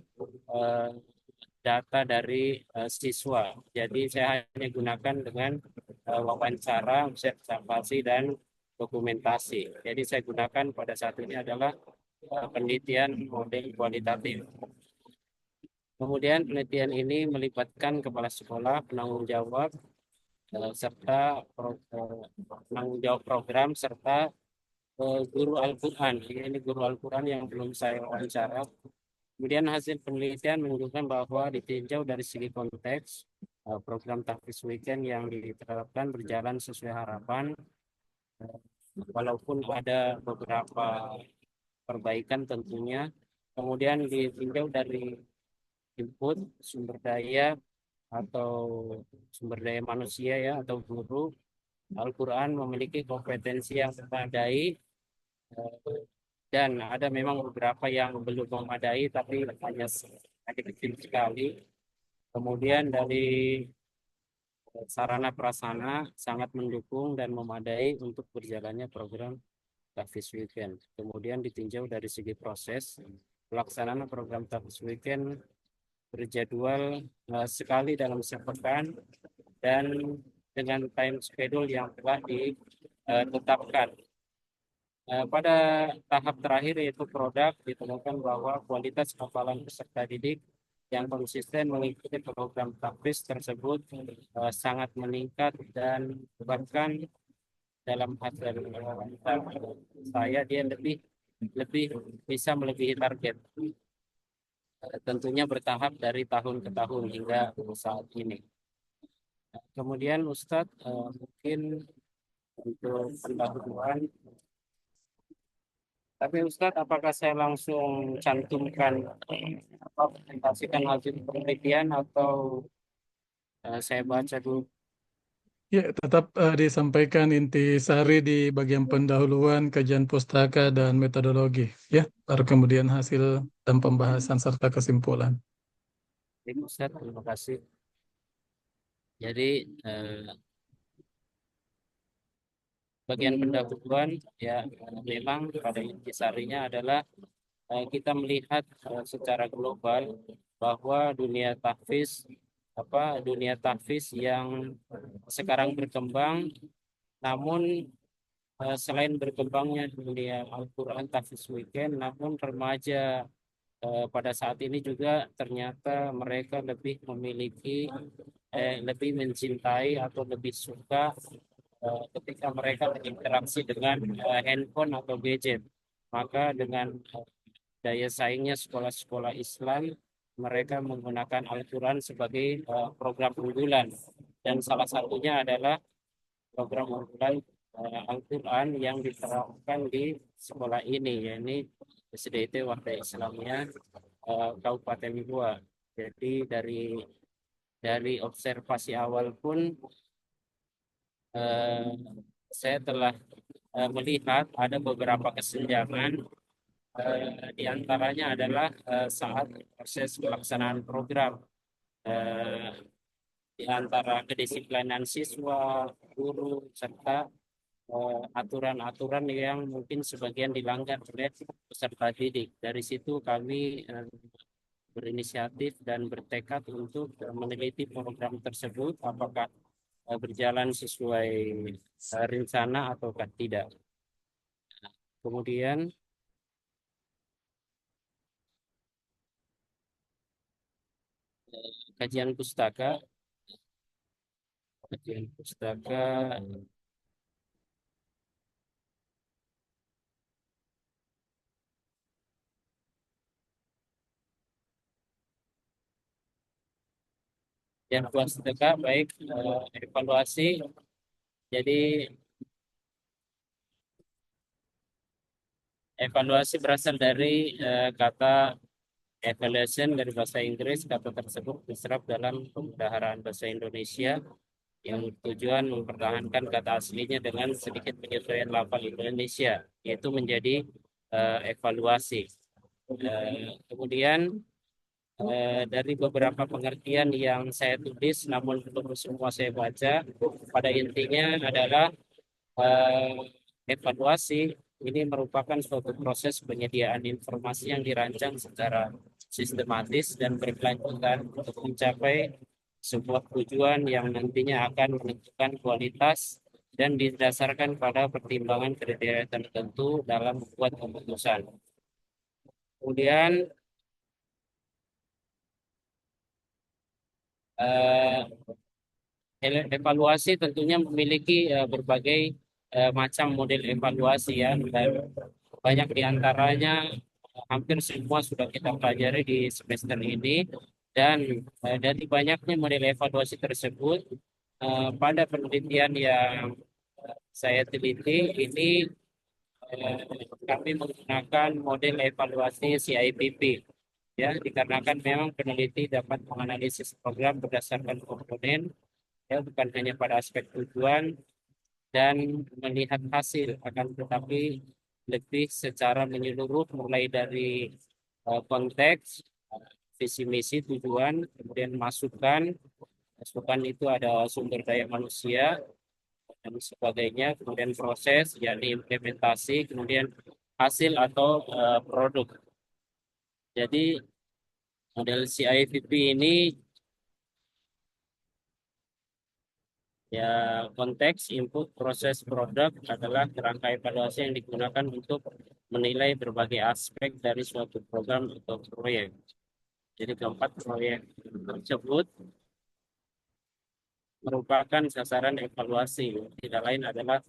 data dari siswa. Jadi saya hanya gunakan dengan wawancara, observasi, dan dokumentasi. Jadi saya gunakan pada saat ini adalah penelitian model kualitatif. Kemudian penelitian ini melibatkan kepala sekolah, penanggung jawab, serta penanggung jawab program, serta guru Al-Quran. Ini guru Al-Quran yang belum saya wawancara. Kemudian hasil penelitian menunjukkan bahwa ditinjau dari segi konteks, program tahfiz weekend yang diterapkan berjalan sesuai harapan, walaupun ada beberapa perbaikan tentunya. Kemudian ditinjau dari input sumber daya atau sumber daya manusia ya atau guru. Al-Quran memiliki kompetensi yang memadai, dan ada memang beberapa yang belum memadai tapi hanya kecil sekali. Kemudian dari sarana prasarana sangat mendukung dan memadai untuk berjalannya program Tahfiz Weekend. Kemudian ditinjau dari segi proses pelaksanaan program Tahfiz Weekend berjadwal sekali dalam sepekan dan dengan time schedule yang telah ditetapkan. Pada tahap terakhir yaitu produk, ditemukan bahwa kualitas hafalan peserta didik yang konsisten mengikuti program tahfiz tersebut sangat meningkat, dan bahkan dalam hasil saya dia lebih lebih bisa melebihi target. Tentunya bertahap dari tahun ke tahun hingga saat ini. Kemudian Ustadz, mungkin untuk pendahuluan. Tapi Ustadz, apakah saya langsung cantumkan atau presentasikan hasil penelitian atau saya baca dulu? Ya, tetap disampaikan intisari di bagian pendahuluan, kajian pustaka, dan metodologi. Ya, baru kemudian hasil dan pembahasan serta kesimpulan. Baik Ustadz, terima kasih. Jadi bagian pendahuluan ya memang pada intisarinya adalah kita melihat secara global bahwa dunia tahfiz yang sekarang berkembang, namun selain berkembangnya dunia Al-Quran Tahfiz Weekend, namun remaja pada saat ini juga ternyata mereka lebih memiliki, lebih mencintai atau lebih suka ketika mereka berinteraksi dengan handphone atau gadget. Maka dengan daya saingnya sekolah-sekolah Islam, mereka menggunakan Al-Quran sebagai program unggulan. Dan salah satunya adalah program unggulan Al-Quran yang diterapkan di sekolah ini, yakni SDIT Wahda Islamiyah Kabupaten Goa. Jadi dari observasi awal pun saya telah melihat ada beberapa kesenjangan. Di antaranya adalah saat proses pelaksanaan program, di antara kedisiplinan siswa, guru, serta aturan-aturan yang mungkin sebagian dilanggar oleh peserta didik. Dari situ kami berinisiatif dan bertekad untuk meneliti program tersebut apakah berjalan sesuai rencana ataukah tidak. Kemudian kajian pustaka dan pustaka baik evaluasi. Jadi evaluasi berasal dari kata evaluation dari bahasa Inggris. Kata tersebut diserap dalam pembendaharaan bahasa Indonesia yang tujuan mempertahankan kata aslinya dengan sedikit penyesuaian lafal Indonesia, yaitu menjadi evaluasi. Kemudian dari beberapa pengertian yang saya tulis, namun belum semua saya baca, pada intinya adalah evaluasi ini merupakan suatu proses penyediaan informasi yang dirancang secara sistematis dan berkelanjutan untuk mencapai sebuah tujuan yang nantinya akan menentukan kualitas dan didasarkan pada pertimbangan kriteria tertentu dalam membuat keputusan. Kemudian Eh, Evaluasi tentunya memiliki berbagai macam model evaluasi ya, dan banyak diantaranya hampir semua sudah kita pelajari di semester ini. Dan dari banyaknya model evaluasi tersebut, pada penelitian yang saya teliti ini, kami menggunakan model evaluasi CIPP ya, dikarenakan memang peneliti dapat menganalisis program berdasarkan komponen ya, bukan hanya pada aspek tujuan dan melihat hasil, akan tetapi lebih secara menyeluruh mulai dari konteks, visi misi, tujuan, kemudian masukan. Masukan itu ada sumber daya manusia dan sebagainya, kemudian proses, yakni implementasi, kemudian hasil atau produk. Jadi model CIVP ini ya, konteks, input, proses, produk adalah kerangka evaluasi yang digunakan untuk menilai berbagai aspek dari suatu program atau proyek. Jadi keempat proyek tersebut merupakan sasaran evaluasi, tidak lain adalah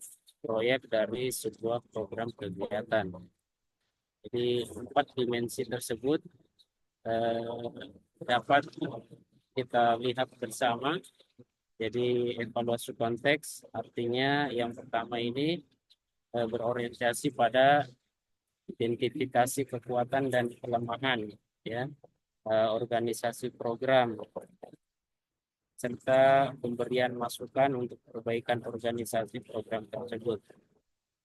proyek dari sebuah program kegiatan. Jadi empat dimensi tersebut dapat kita lihat bersama. Jadi evaluasi konteks artinya yang pertama ini berorientasi pada identifikasi kekuatan dan kelemahan ya, organisasi program serta pemberian masukan untuk perbaikan organisasi program tersebut.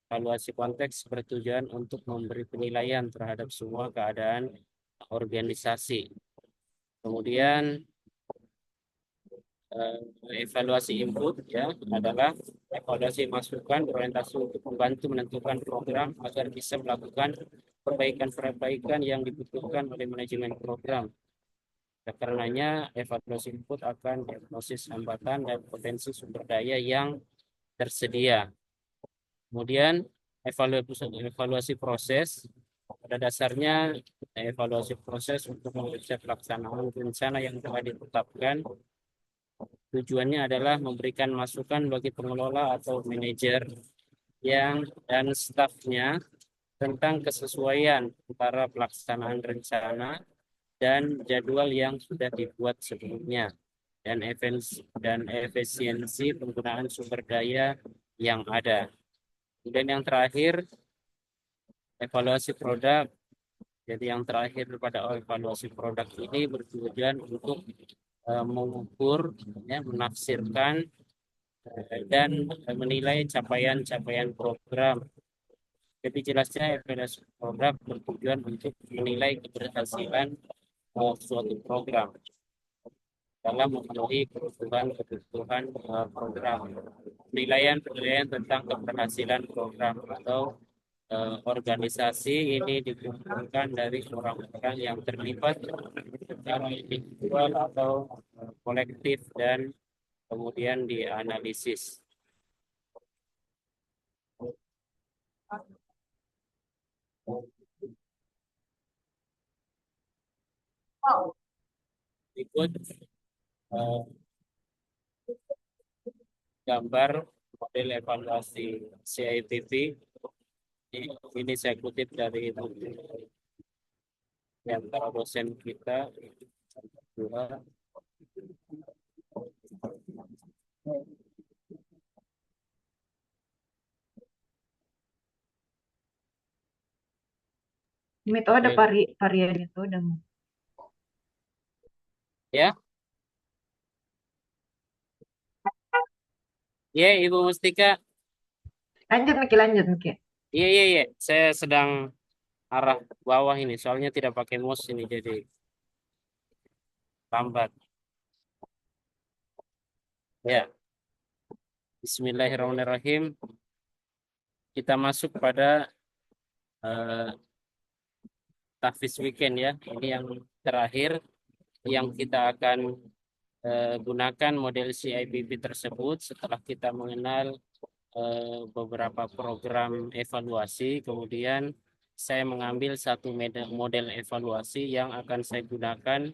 Evaluasi konteks bertujuan untuk memberi penilaian terhadap semua keadaan organisasi. Kemudian evaluasi input ya adalah evaluasi masukan berorientasi untuk membantu menentukan program agar bisa melakukan perbaikan-perbaikan yang dibutuhkan oleh manajemen program. Karenanya evaluasi input akan diagnosis hambatan dan potensi sumber daya yang tersedia. Kemudian evaluasi proses, pada dasarnya evaluasi proses untuk memeriksa pelaksanaan rencana yang telah ditetapkan. Tujuannya adalah memberikan masukan bagi pengelola atau manajer dan stafnya tentang kesesuaian antara pelaksanaan rencana dan jadwal yang sudah dibuat sebelumnya dan efisiensi penggunaan sumber daya yang ada. Kemudian yang terakhir, evaluasi produk. Jadi yang terakhir pada evaluasi produk ini bertujuan untuk mengukur, ya, menafsirkan dan menilai capaian-capaian program. Lebih jelasnya, evaluasi produk bertujuan untuk menilai keberhasilan suatu program dalam memenuhi kebutuhan program. Penilaian tentang keberhasilan program atau organisasi ini dikumpulkan dari orang-orang yang terlibat secara individual atau kolektif dan kemudian dianalisis. Berikut gambar model evaluasi CIPP. Ini saya kutip dari antara dosen kita. Metode ada varian itu dan ya. Ya, Ibu Mustika. lanjut Miki. Iya. Saya sedang arah bawah ini, soalnya tidak pakai mouse ini, jadi lambat. Ya. Bismillahirrahmanirrahim. Kita masuk pada tahfiz weekend ya. Ini yang terakhir yang kita akan gunakan model CIPP tersebut setelah kita mengenal beberapa program evaluasi. Kemudian saya mengambil satu model evaluasi yang akan saya gunakan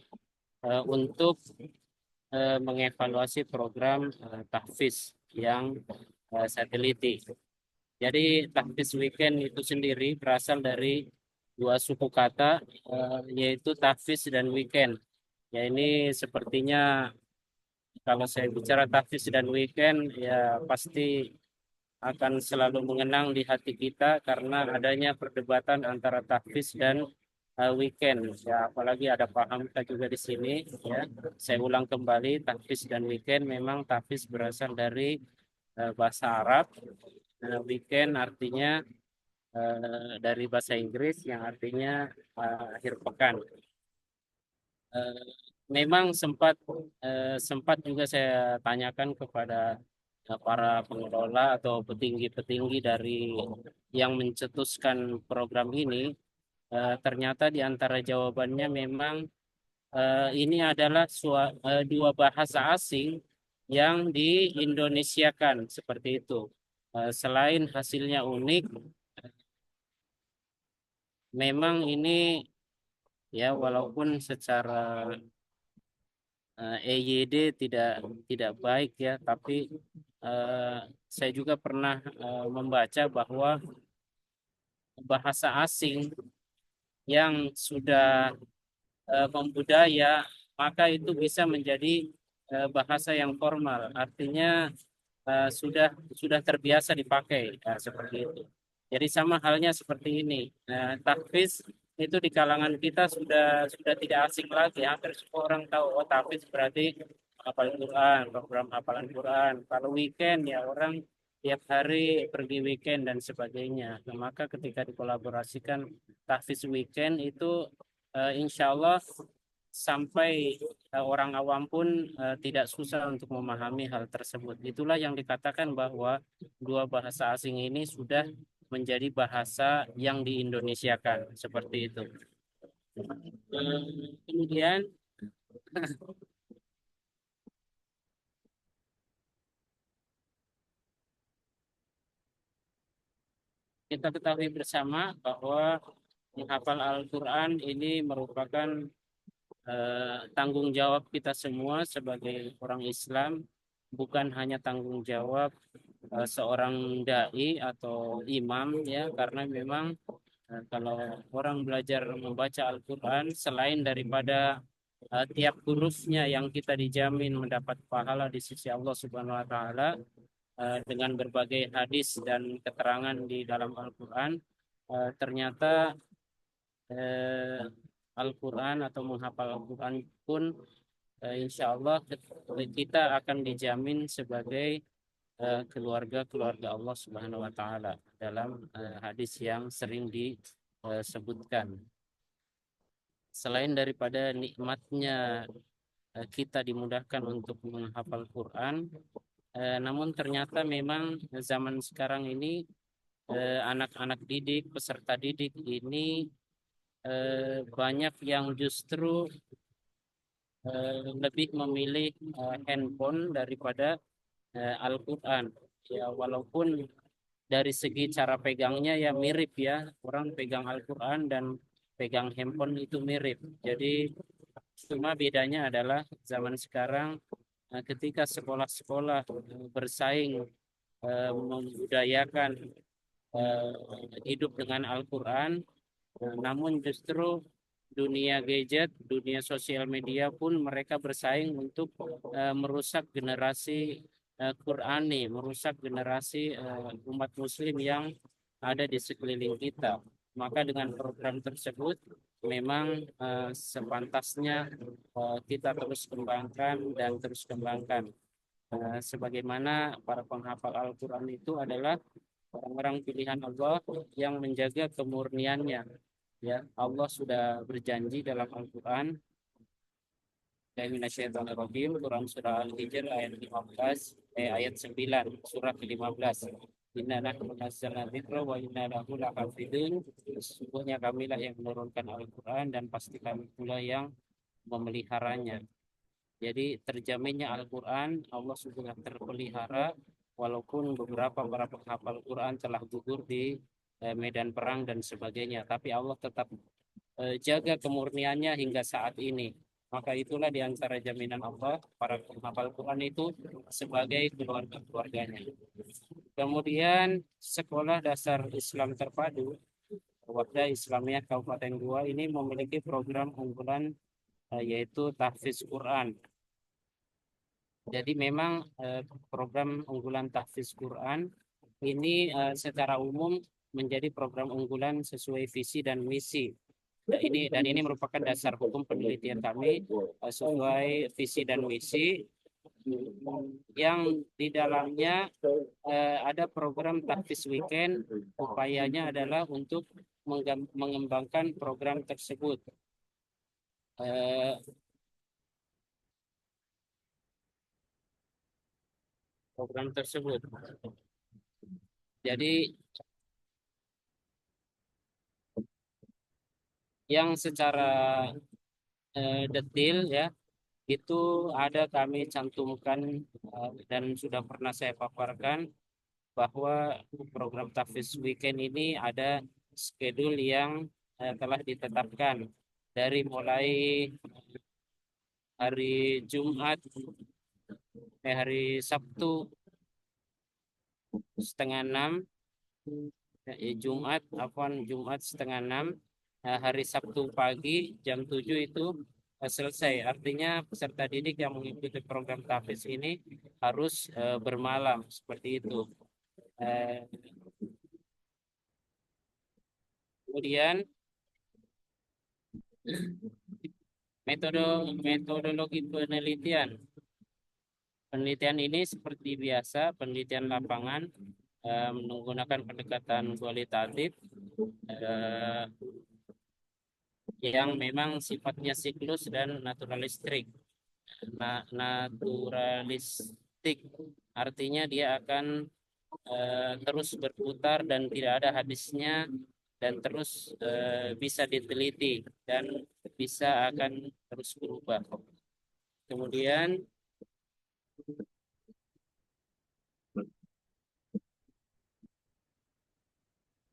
untuk mengevaluasi program tahfiz yang saya teliti. Jadi tahfiz weekend itu sendiri berasal dari dua suku kata, yaitu tahfiz dan weekend. Ya ini sepertinya kalau saya bicara tahfiz dan weekend ya pasti akan selalu mengenang di hati kita karena adanya perdebatan antara tahfiz dan weekend. Ya apalagi ada Pak Hamka juga di sini. Ya saya ulang kembali, tahfiz dan weekend memang tahfiz berasal dari bahasa Arab. Weekend artinya dari bahasa Inggris yang artinya akhir pekan. Memang sempat juga saya tanyakan kepada para pengelola atau petinggi-petinggi dari yang mencetuskan program ini. Ternyata di antara jawabannya memang ini adalah dua bahasa asing yang diindonesiakan seperti itu. Selain hasilnya unik, memang ini ya walaupun secara EYD tidak baik ya, tapi saya juga pernah membaca bahwa bahasa asing yang sudah membudaya maka itu bisa menjadi bahasa yang formal, artinya sudah terbiasa dipakai seperti itu. Jadi sama halnya seperti ini. Tahfiz itu di kalangan kita sudah tidak asing lagi. Hampir semua orang tahu, oh tahfiz berarti hafal Quran, program hafalan Quran. Kalau weekend ya orang tiap hari pergi weekend dan sebagainya. Nah, maka ketika dikolaborasikan tahfiz weekend itu insya Allah sampai orang awam pun tidak susah untuk memahami hal tersebut. Itulah yang dikatakan bahwa dua bahasa asing ini sudah menjadi bahasa yang diindonesiakan seperti itu. Kemudian kita ketahui bersama bahwa menghafal Al-Quran ini merupakan tanggung jawab kita semua sebagai orang Islam, bukan hanya tanggung jawab seorang dai atau imam ya, karena memang kalau orang belajar membaca Al-Quran, selain daripada tiap hurufnya yang kita dijamin mendapat pahala di sisi Allah Subhanahu wa taala dengan berbagai hadis dan keterangan di dalam Al-Quran, ternyata Al-Quran atau menghafal Al-Quran pun insya Allah kita akan dijamin sebagai keluarga Allah Subhanahu wa taala dalam hadis yang sering disebutkan. Selain daripada nikmatnya kita dimudahkan untuk menghafal Quran, namun ternyata memang zaman sekarang ini anak-anak didik, peserta didik ini banyak yang justru lebih memilih handphone daripada Al-Quran. Ya, walaupun dari segi cara pegangnya ya mirip ya, orang pegang Al-Quran dan pegang handphone itu mirip. Jadi cuma bedanya adalah zaman sekarang ketika sekolah-sekolah bersaing membudayakan hidup dengan Al-Quran, namun justru dunia gadget, dunia sosial media pun mereka bersaing untuk merusak generasi Qurani, merusak generasi umat muslim yang ada di sekeliling kita. Maka dengan program tersebut memang sepantasnya kita terus kembangkan dan terus kembangkan. Sebagaimana para penghafal Al-Quran itu adalah orang-orang pilihan Allah yang menjaga kemurniannya. Ya, Allah sudah berjanji dalam Al-Quran, Quran surah Al-Hijr ayat 15, ayat 9, surah ke-15. Inna nahnu nazzalna dzikra wa inna lahu lahafidun. Sesungguhnya kamilah yang menurunkan Al-Quran dan pasti kami pula yang memeliharanya. Jadi terjaminnya Al-Quran, Allah sudah terpelihara walaupun beberapa para penghafal Quran telah gugur di medan perang dan sebagainya, tapi Allah tetap jaga kemurniannya hingga saat ini. Maka itulah di antara jaminan Allah para penghafal Quran itu sebagai keluarga-keluarganya. Kemudian sekolah dasar Islam terpadu Wardah Islamiyah Kabupaten Goa ini memiliki program unggulan yaitu tahfiz Quran. Jadi memang program unggulan tahfiz Quran ini secara umum menjadi program unggulan sesuai visi dan misi. Dan ini merupakan dasar hukum penelitian kami sesuai visi dan misi yang di dalamnya ada program tahfiz weekend. Upayanya adalah untuk mengembangkan program tersebut. Jadi yang secara detail ya itu ada kami cantumkan dan sudah pernah saya paparkan bahwa program tahfiz weekend ini ada schedule yang telah ditetapkan dari mulai hari Jumat hari Sabtu setengah 6 Jumat setengah 6 hari Sabtu pagi jam 7 itu selesai. Artinya peserta didik yang mengikuti program tahfiz ini harus bermalam seperti itu. Kemudian metodologi penelitian. Penelitian ini seperti biasa, penelitian lapangan menggunakan pendekatan kualitatif yang memang sifatnya siklus dan naturalistik. Naturalistik artinya dia akan terus berputar dan tidak ada habisnya dan terus bisa diteliti dan bisa akan terus berubah. Kemudian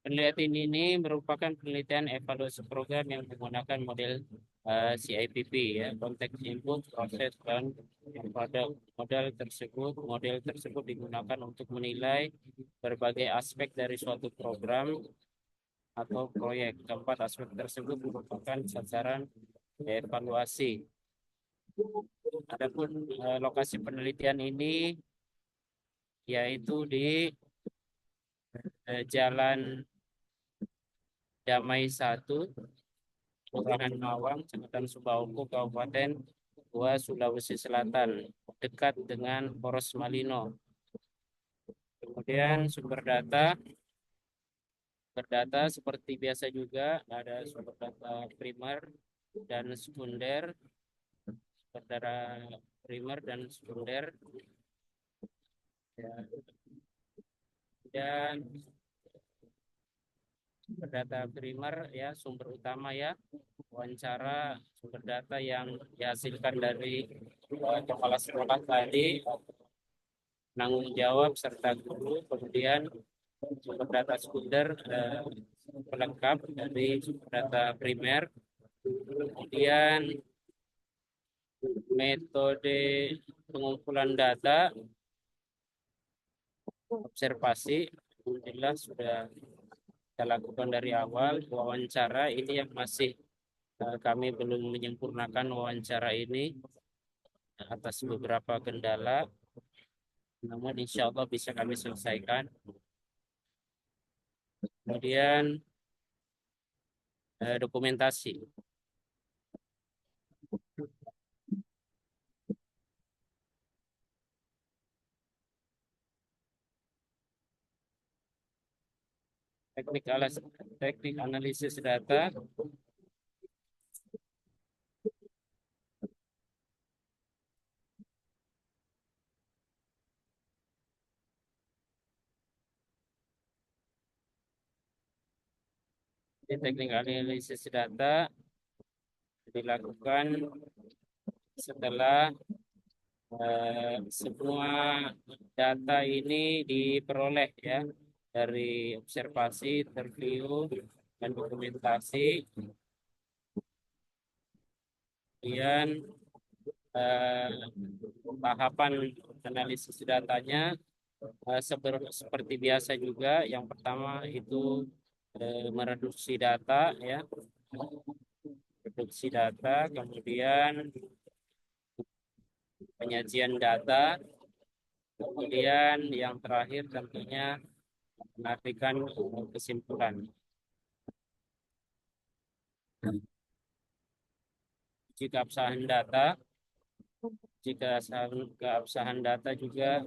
penelitian ini merupakan penelitian evaluasi program yang menggunakan model CIPP ya, konteks input, proses dan model tersebut digunakan untuk menilai berbagai aspek dari suatu program atau proyek. Keempat aspek tersebut merupakan sasaran evaluasi. Adapun lokasi penelitian ini yaitu di Jalan Damai 1, Kelurahan Mawang, Kecamatan Subaoko, Kabupaten Goa, Sulawesi Selatan, dekat dengan Poros Malino. Kemudian sumber data seperti biasa juga ada sumber data primer dan sekunder, ya. Dan sumber data primer ya sumber utama ya wawancara sumber data yang dihasilkan dari kepala sekolah tadi, penanggung jawab serta guru. Kemudian sumber data sekunder pelengkap dari sumber data primer. Kemudian metode pengumpulan data observasi alhamdulillah sudah kita lakukan dari awal. Wawancara ini yang masih kami belum menyempurnakan wawancara ini atas beberapa kendala, namun insya Allah bisa kami selesaikan. Kemudian dokumentasi. Teknik analisis data. Teknik analisis data dilakukan setelah semua data ini diperoleh ya dari observasi, interview, dan dokumentasi. Kemudian tahapan analisis datanya seperti biasa juga. Yang pertama itu mereduksi data, ya, reduksi data, kemudian penyajian data, kemudian yang terakhir tentunya menarikkan kesimpulan. Jika keabsahan data juga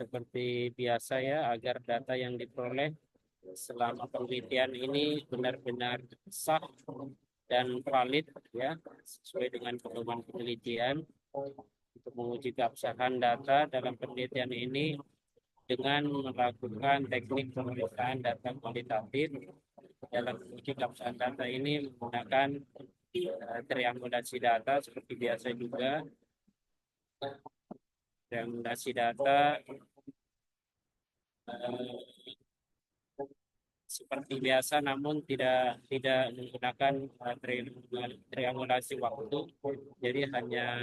seperti biasa, ya, agar data yang diperoleh selama penelitian ini benar-benar sah dan valid, ya, sesuai dengan pedoman penelitian. Untuk menguji keabsahan data dalam penelitian ini dengan melakukan teknik pemeriksaan data kualitatif. Dalam menguji keabsahan data ini menggunakan triangulasi data seperti biasa juga. Triangulasi data seperti biasa, namun tidak menggunakan triangulasi waktu. Jadi hanya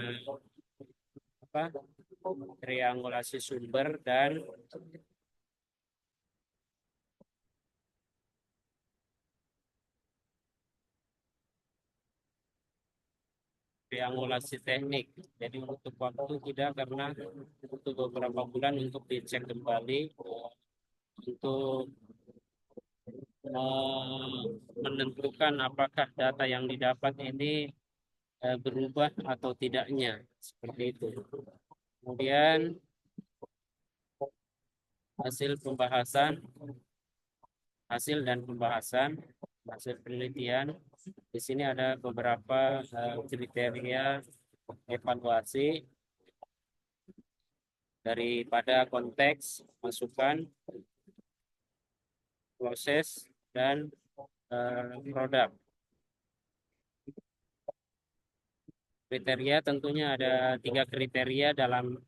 triangulasi sumber dan triangulasi teknik. Jadi untuk waktu tidak, karena untuk beberapa bulan untuk dicek kembali untuk menentukan apakah data yang didapat ini berubah atau tidaknya, seperti itu. Kemudian hasil dan pembahasan hasil penelitian. Di sini ada beberapa kriteria evaluasi daripada konteks, masukan, proses, dan produk. Kriteria tentunya ada 3 kriteria dalam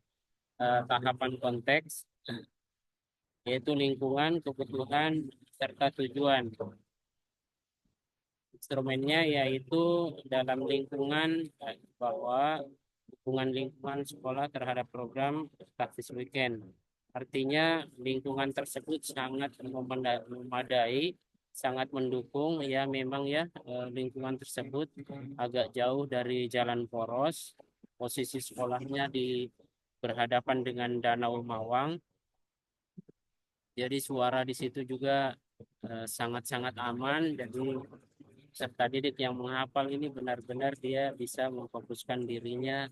tahapan konteks, yaitu lingkungan, kebutuhan, serta tujuan. Instrumennya yaitu dalam lingkungan, bahwa dukungan lingkungan sekolah terhadap program taktis weekend. Artinya lingkungan tersebut sangat memadai, sangat mendukung, ya, memang, ya, lingkungan tersebut agak jauh dari jalan poros, posisi sekolahnya berhadapan dengan Danau Mawang. Jadi suara di situ juga sangat-sangat aman. Jadi peserta didik yang menghafal ini benar-benar dia bisa memfokuskan dirinya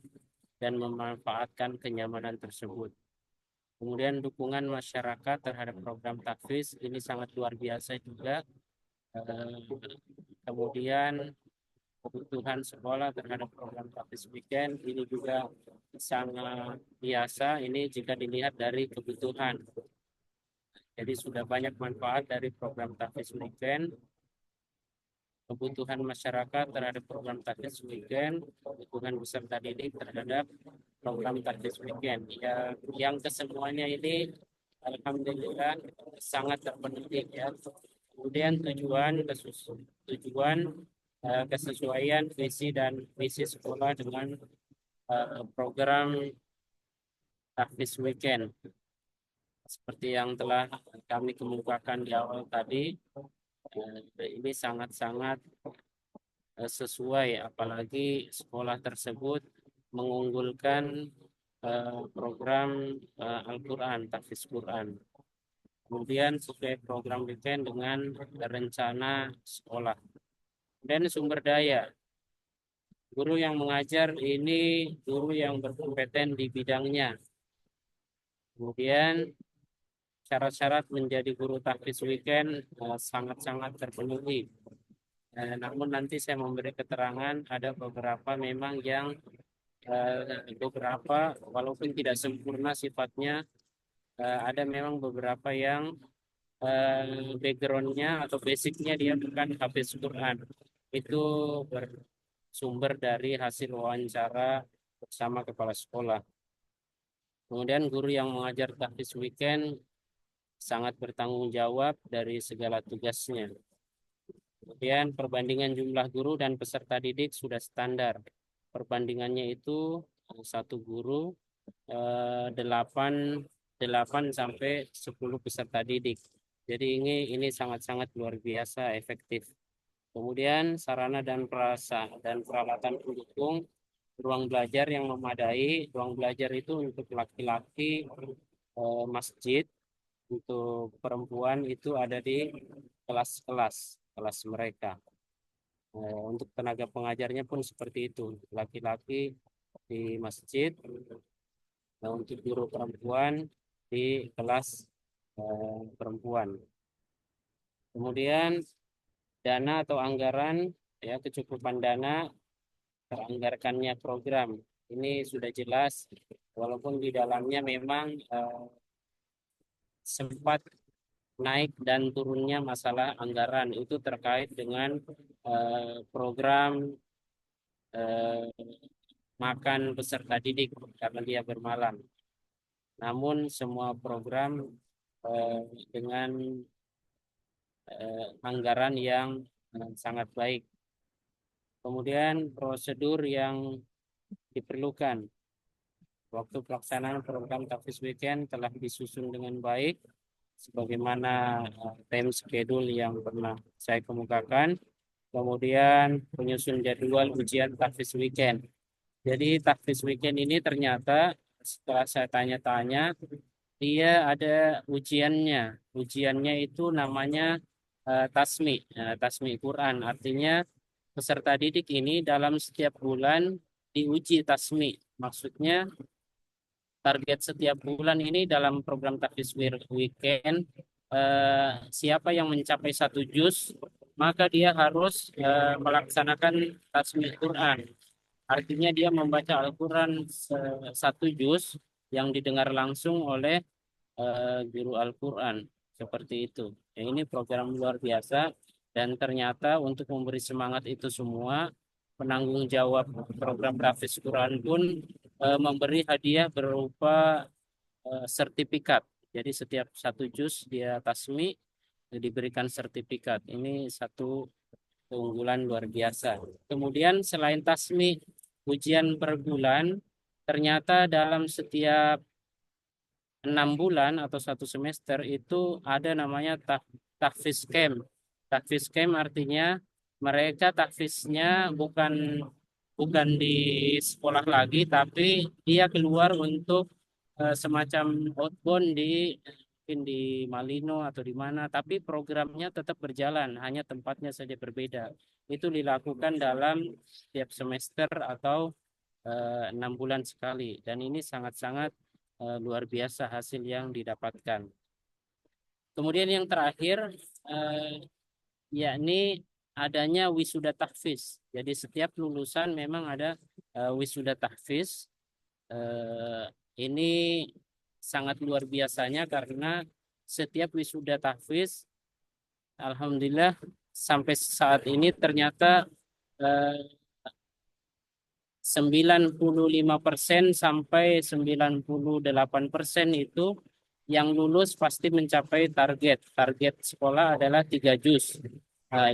dan memanfaatkan kenyamanan tersebut. Kemudian dukungan masyarakat terhadap program tahfiz ini sangat luar biasa juga. Kemudian kebutuhan sekolah terhadap program tahfiz weekend ini juga sangat biasa. Ini jika dilihat dari kebutuhan. Jadi sudah banyak manfaat dari program tahfiz weekend. Kebutuhan masyarakat terhadap program tahfiz weekend, kebutuhan peserta didik terhadap program tahfiz weekend. Ya, yang kesemuanya ini alhamdulillah sangat terpenuhi, ya. Kemudian tujuan kesesuaian visi dan misi sekolah dengan program tahfiz weekend. Seperti yang telah kami kemukakan di awal tadi, ini sangat-sangat sesuai, apalagi sekolah tersebut mengunggulkan program Al-Quran, tahfiz Quran. Kemudian sesuai program weekend dengan rencana sekolah. Dan sumber daya. Guru yang mengajar ini guru yang berkompeten di bidangnya. Kemudian syarat-syarat menjadi guru tahfiz weekend sangat-sangat terpenuhi. Namun nanti saya memberi keterangan, ada beberapa memang yang beberapa walaupun tidak sempurna sifatnya, ada memang beberapa yang backgroundnya atau basicnya dia bukan hafiz Quran. Itu bersumber dari hasil wawancara bersama kepala sekolah. Kemudian guru yang mengajar tahfiz weekend sangat bertanggung jawab dari segala tugasnya. Kemudian perbandingan jumlah guru dan peserta didik sudah standar. Perbandingannya itu satu guru 8 sampai 10 peserta didik. Jadi ini sangat-sangat luar biasa efektif. Kemudian sarana dan peralatan pendukung ruang belajar yang memadai. Ruang belajar itu untuk laki-laki masjid, untuk perempuan itu ada di kelas mereka. Untuk tenaga pengajarnya pun seperti itu, laki-laki di masjid, untuk guru perempuan di kelas perempuan. Kemudian dana atau anggaran, ya, kecukupan dana, teranggarkannya program. Ini sudah jelas, walaupun di dalamnya memang sempat naik dan turunnya masalah anggaran itu terkait dengan program makan peserta didik karena dia bermalam. Namun semua program dengan anggaran yang sangat baik. Kemudian prosedur yang diperlukan. Waktu pelaksanaan program Tahfiz Weekend telah disusun dengan baik sebagaimana time schedule yang pernah saya kemukakan. Kemudian penyusun jadwal ujian Tahfiz Weekend. Jadi Tahfiz Weekend ini ternyata setelah saya tanya-tanya, dia ada ujiannya. Ujiannya itu namanya tasmi, tasmi Quran. Artinya peserta didik ini dalam setiap bulan diuji tasmi. Maksudnya target setiap bulan ini dalam program Tahfiz Weekend, siapa yang mencapai 1 juz, maka dia harus melaksanakan tasmi Quran. Artinya dia membaca Al-Quran 1 juz yang didengar langsung oleh guru Al-Quran. Seperti itu. Ya, ini program luar biasa. Dan ternyata untuk memberi semangat itu semua, penanggung jawab program Tahfiz Quran pun memberi hadiah berupa sertifikat. Jadi setiap 1 juz dia tasmi diberikan sertifikat. Ini satu keunggulan luar biasa. Kemudian selain tasmi ujian per bulan, ternyata dalam setiap 6 bulan atau 1 semester itu ada namanya tahfiz camp. Tahfiz camp artinya mereka tahfiznya bukan di sekolah lagi, tapi dia keluar untuk semacam outbound mungkin di Malino atau di mana, tapi programnya tetap berjalan, hanya tempatnya saja berbeda. Itu dilakukan dalam setiap semester atau 6 bulan sekali, dan ini sangat-sangat luar biasa hasil yang didapatkan. Kemudian yang terakhir yakni adanya wisuda tahfiz. Jadi setiap lulusan memang ada wisuda tahfiz. Ini sangat luar biasanya karena setiap wisuda tahfiz, alhamdulillah sampai saat ini ternyata 95% sampai 98% itu yang lulus pasti mencapai target. Target sekolah adalah 3 juz.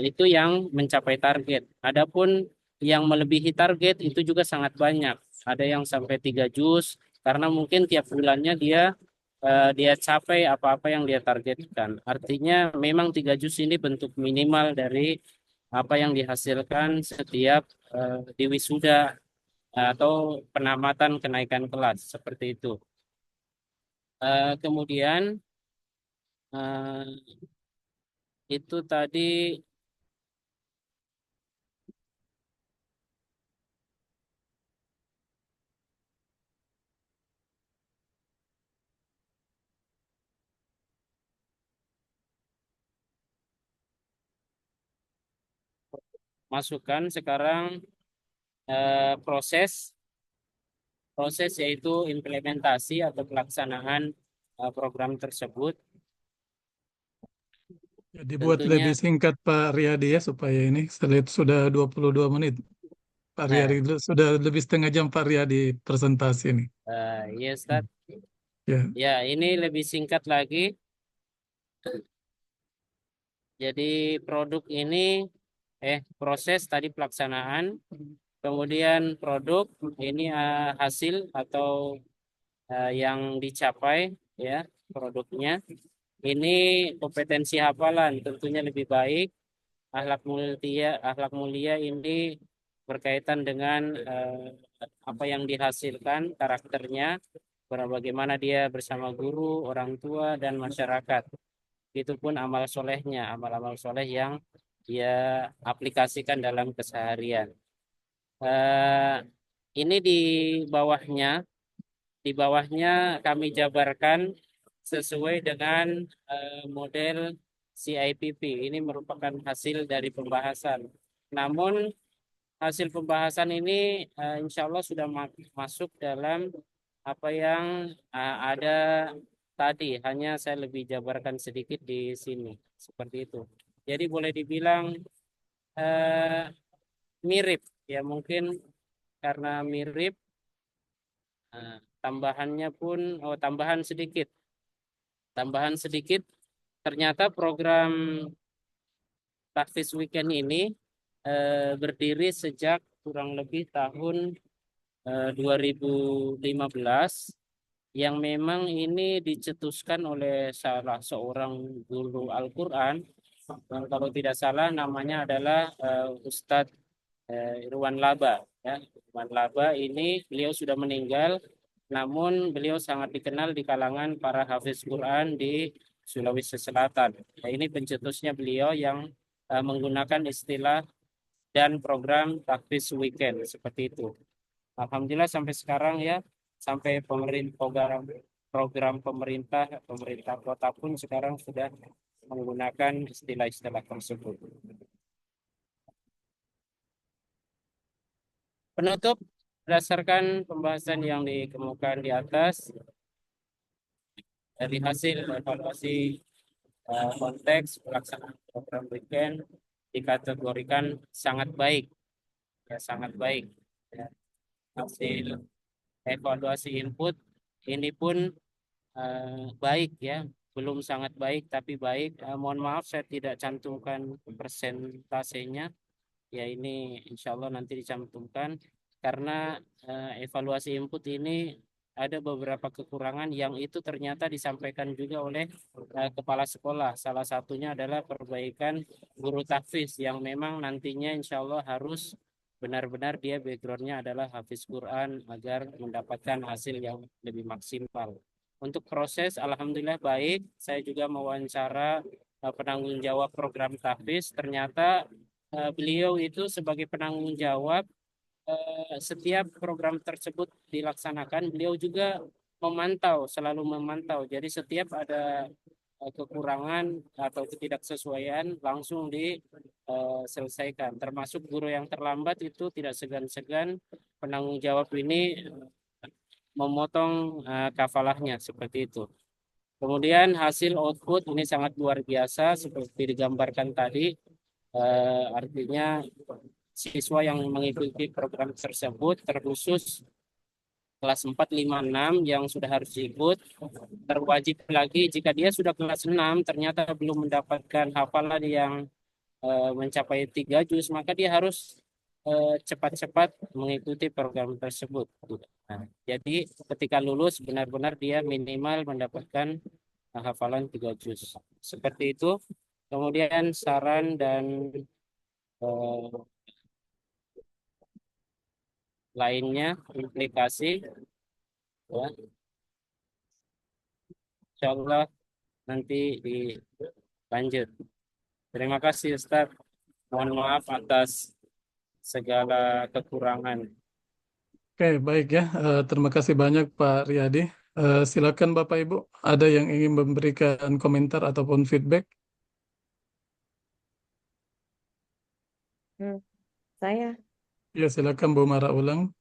Itu yang mencapai target. Adapun yang melebihi target itu juga sangat banyak. Ada yang sampai 3 juz karena mungkin tiap bulannya dia capai apa-apa yang dia targetkan. Artinya memang 3 juz ini bentuk minimal dari apa yang dihasilkan setiap di wisuda atau penamatan kenaikan kelas seperti itu. Kemudian itu tadi masukkan sekarang proses yaitu implementasi atau pelaksanaan program tersebut. Ya, dibuat Tentunya lebih singkat Pak Riyadi ya supaya ini saya lihat sudah 22 menit. Pak Riyadi sudah lebih setengah jam Pak Riyadi presentasi ini. ya Ustaz. Ya. Ya, ini lebih singkat lagi. Jadi produk ini proses tadi pelaksanaan, kemudian produk ini hasil atau yang dicapai ya produknya. Ini kompetensi hafalan tentunya lebih baik. Akhlak mulia ini berkaitan dengan apa yang dihasilkan, karakternya, bagaimana dia bersama guru, orang tua, dan masyarakat. Itu pun amal solehnya, amal-amal soleh yang dia aplikasikan dalam keseharian. Ini di bawahnya kami jabarkan sesuai dengan model CIPP. Ini merupakan hasil dari pembahasan. Namun hasil pembahasan ini insya Allah sudah masuk dalam apa yang ada tadi. Hanya saya lebih jabarkan sedikit di sini. Seperti itu. Jadi boleh dibilang mirip. Ya mungkin karena mirip, tambahannya pun, tambahan sedikit. Ternyata program Tahfiz Weekend ini berdiri sejak kurang lebih tahun 2015, yang memang ini dicetuskan oleh salah seorang guru Al-Quran, yang kalau tidak salah namanya adalah Ustadz Irwan Laba. Ya. Irwan Laba ini beliau sudah meninggal, namun beliau sangat dikenal di kalangan para hafiz Quran di Sulawesi Selatan. Nah, ini pencetusnya beliau yang menggunakan istilah dan program Tahfiz Weekend seperti itu. Alhamdulillah sampai sekarang ya, sampai program pemerintah kota pun sekarang sudah menggunakan istilah-istilah tersebut. Penutup, berdasarkan pembahasan yang dikemukakan di atas, dari hasil evaluasi konteks pelaksanaan program weekend dikategorikan sangat baik, ya sangat baik. Ya. Hasil evaluasi input ini pun baik ya, belum sangat baik tapi baik. Mohon maaf saya tidak cantumkan persentasenya. Ya ini insya Allah nanti dicantumkan karena evaluasi input ini ada beberapa kekurangan yang itu ternyata disampaikan juga oleh kepala sekolah. Salah satunya adalah perbaikan guru tahfiz yang memang nantinya insya Allah harus benar-benar dia backgroundnya adalah hafiz Quran agar mendapatkan hasil yang lebih maksimal. Untuk proses alhamdulillah baik. Saya juga mewawancara penanggung jawab program tahfiz. Ternyata beliau itu sebagai penanggung jawab setiap program tersebut dilaksanakan, beliau juga selalu memantau. Jadi setiap ada kekurangan atau ketidaksesuaian langsung diselesaikan. Termasuk guru yang terlambat itu tidak segan-segan penanggung jawab ini memotong kafalahnya seperti itu. Kemudian hasil output ini sangat luar biasa seperti digambarkan tadi. Artinya siswa yang mengikuti program tersebut terkhusus kelas 4, 5, 6 yang sudah harus ikut, terwajib lagi jika dia sudah kelas 6 ternyata belum mendapatkan hafalan yang mencapai 3 juz, maka dia harus cepat-cepat mengikuti program tersebut. Nah, jadi ketika lulus benar-benar dia minimal mendapatkan hafalan 3 juz. Seperti itu. Kemudian saran dan lainnya implikasi ya. Insya Allah nanti dilanjut. Terima kasih Ustaz. Mohon maaf atas segala kekurangan. Oke, baik ya. Terima kasih banyak Pak Riyadi. Silakan Bapak Ibu, ada yang ingin memberikan komentar ataupun feedback? Saya. Ya, silakan Bu Mara ulang.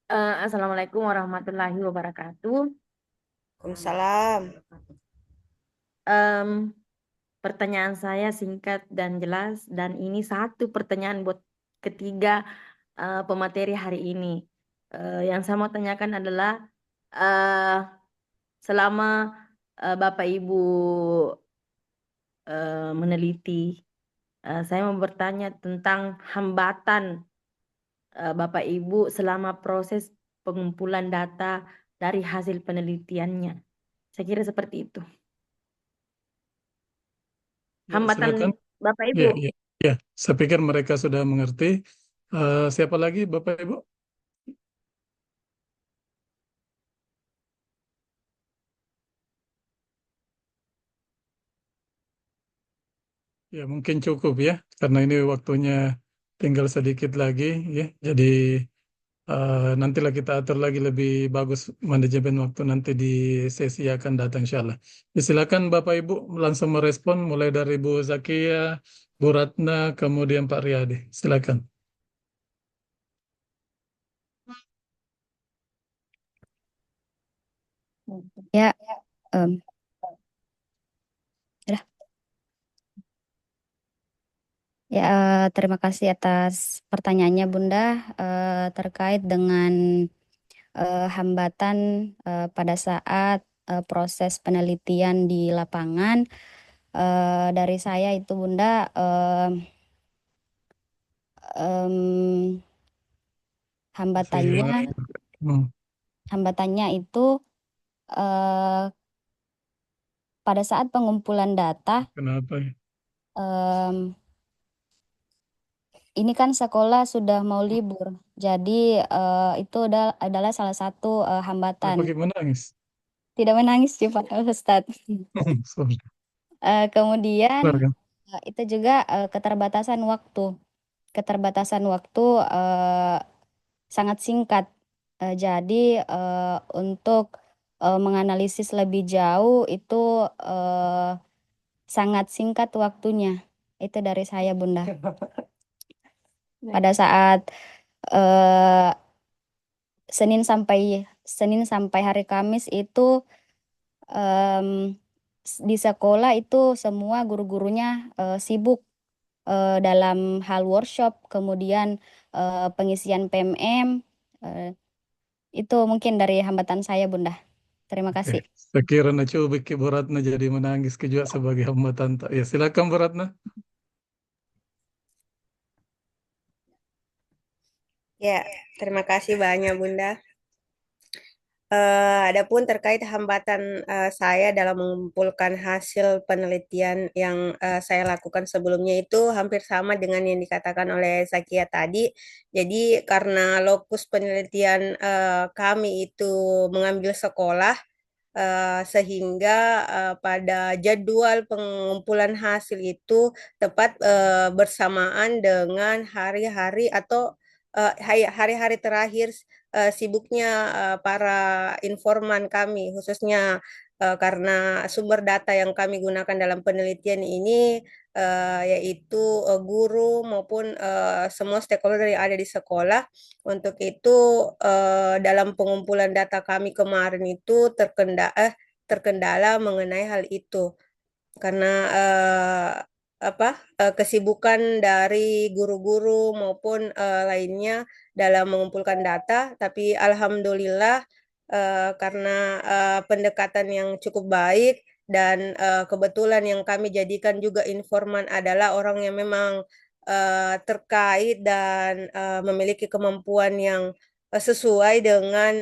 Assalamualaikum warahmatullahi wabarakatuh. Waalaikumsalam. Pertanyaan saya singkat dan jelas, dan ini satu pertanyaan buat ketiga pemateri hari ini. Yang saya mau tanyakan adalah selama Bapak Ibu meneliti. Saya mau bertanya tentang hambatan Bapak Ibu selama proses pengumpulan data dari hasil penelitiannya. Saya kira seperti itu. Ya, Hambatan silakan. Bapak Ibu. Ya, ya, ya. Saya pikir mereka sudah mengerti. Siapa lagi, Bapak Ibu? Ya, mungkin cukup ya, karena ini waktunya tinggal sedikit lagi ya. Jadi nantilah kita atur lagi lebih bagus manajemen waktu nanti di sesi yang akan datang insya Allah. Ya, silakan Bapak Ibu langsung merespon mulai dari Bu Zakia, Bu Ratna, kemudian Pak Riyadi. Silakan. Ya, em, udah. Ya, terima kasih atas pertanyaannya Bunda terkait dengan hambatan pada saat proses penelitian di lapangan. Dari saya itu Bunda, hambatannya Hmm, hambatannya itu eh, pada saat pengumpulan data, kenapa ya? em, ini kan sekolah sudah mau libur, jadi itu adalah salah satu Kenapa hambatan. pakai menangis? Tidak menangis sih Pak Ustadz. Sorry. Kemudian Silakan. itu juga keterbatasan waktu. Keterbatasan waktu sangat singkat. Jadi untuk menganalisis lebih jauh itu sangat singkat waktunya. Itu dari saya Bunda. Pada saat eh, Senin sampai hari Kamis itu em, di sekolah itu semua guru-gurunya sibuk dalam hal workshop, kemudian pengisian PMM. eh, itu mungkin dari hambatan saya, Bunda. Terima Oke. kasih. Saya kira Cubik Bu Ratna jadi menangis juga sebagai hambatan. Ya, silakan Bu Ratna. Ya, terima kasih banyak Bunda. Adapun terkait hambatan saya dalam mengumpulkan hasil penelitian yang saya lakukan sebelumnya itu hampir sama dengan yang dikatakan oleh Zakia tadi. Jadi karena lokus penelitian kami itu mengambil sekolah, sehingga pada jadwal pengumpulan hasil itu tepat bersamaan dengan hari-hari atau hari-hari terakhir sibuknya para informan kami, khususnya karena sumber data yang kami gunakan dalam penelitian ini yaitu guru maupun semua stakeholder yang ada di sekolah. Untuk itu dalam pengumpulan data kami kemarin itu terkendala mengenai hal itu karena kesibukan dari guru-guru maupun lainnya dalam mengumpulkan data, tapi alhamdulillah karena pendekatan yang cukup baik dan kebetulan yang kami jadikan juga informan adalah orang yang memang terkait dan memiliki kemampuan yang sesuai dengan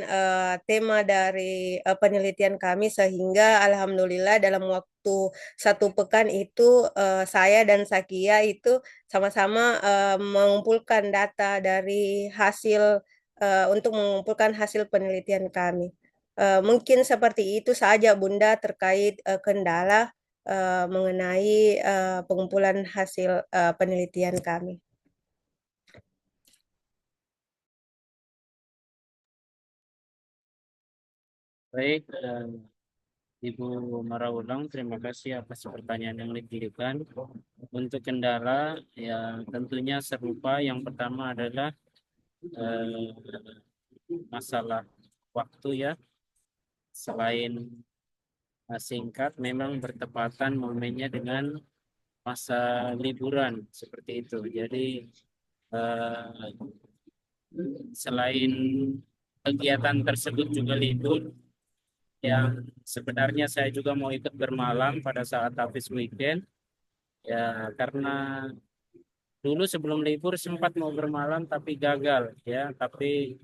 tema dari penelitian kami sehingga alhamdulillah dalam waktu 1 pekan itu saya dan Sakia itu sama-sama mengumpulkan data dari hasil untuk mengumpulkan hasil penelitian kami. Mungkin seperti itu saja Bunda terkait kendala mengenai pengumpulan hasil penelitian kami. Baik, Ibu Marawulang, terima kasih atas pertanyaan yang diberikan. Untuk kendala, ya tentunya serupa. Yang pertama adalah eh, masalah waktu ya. Selain singkat, memang bertepatan momennya dengan masa liburan seperti itu. Jadi eh, selain kegiatan tersebut juga libur, yang sebenarnya saya juga mau ikut bermalam pada saat habis weekend, Ya, karena dulu sebelum libur sempat mau bermalam tapi gagal ya, tapi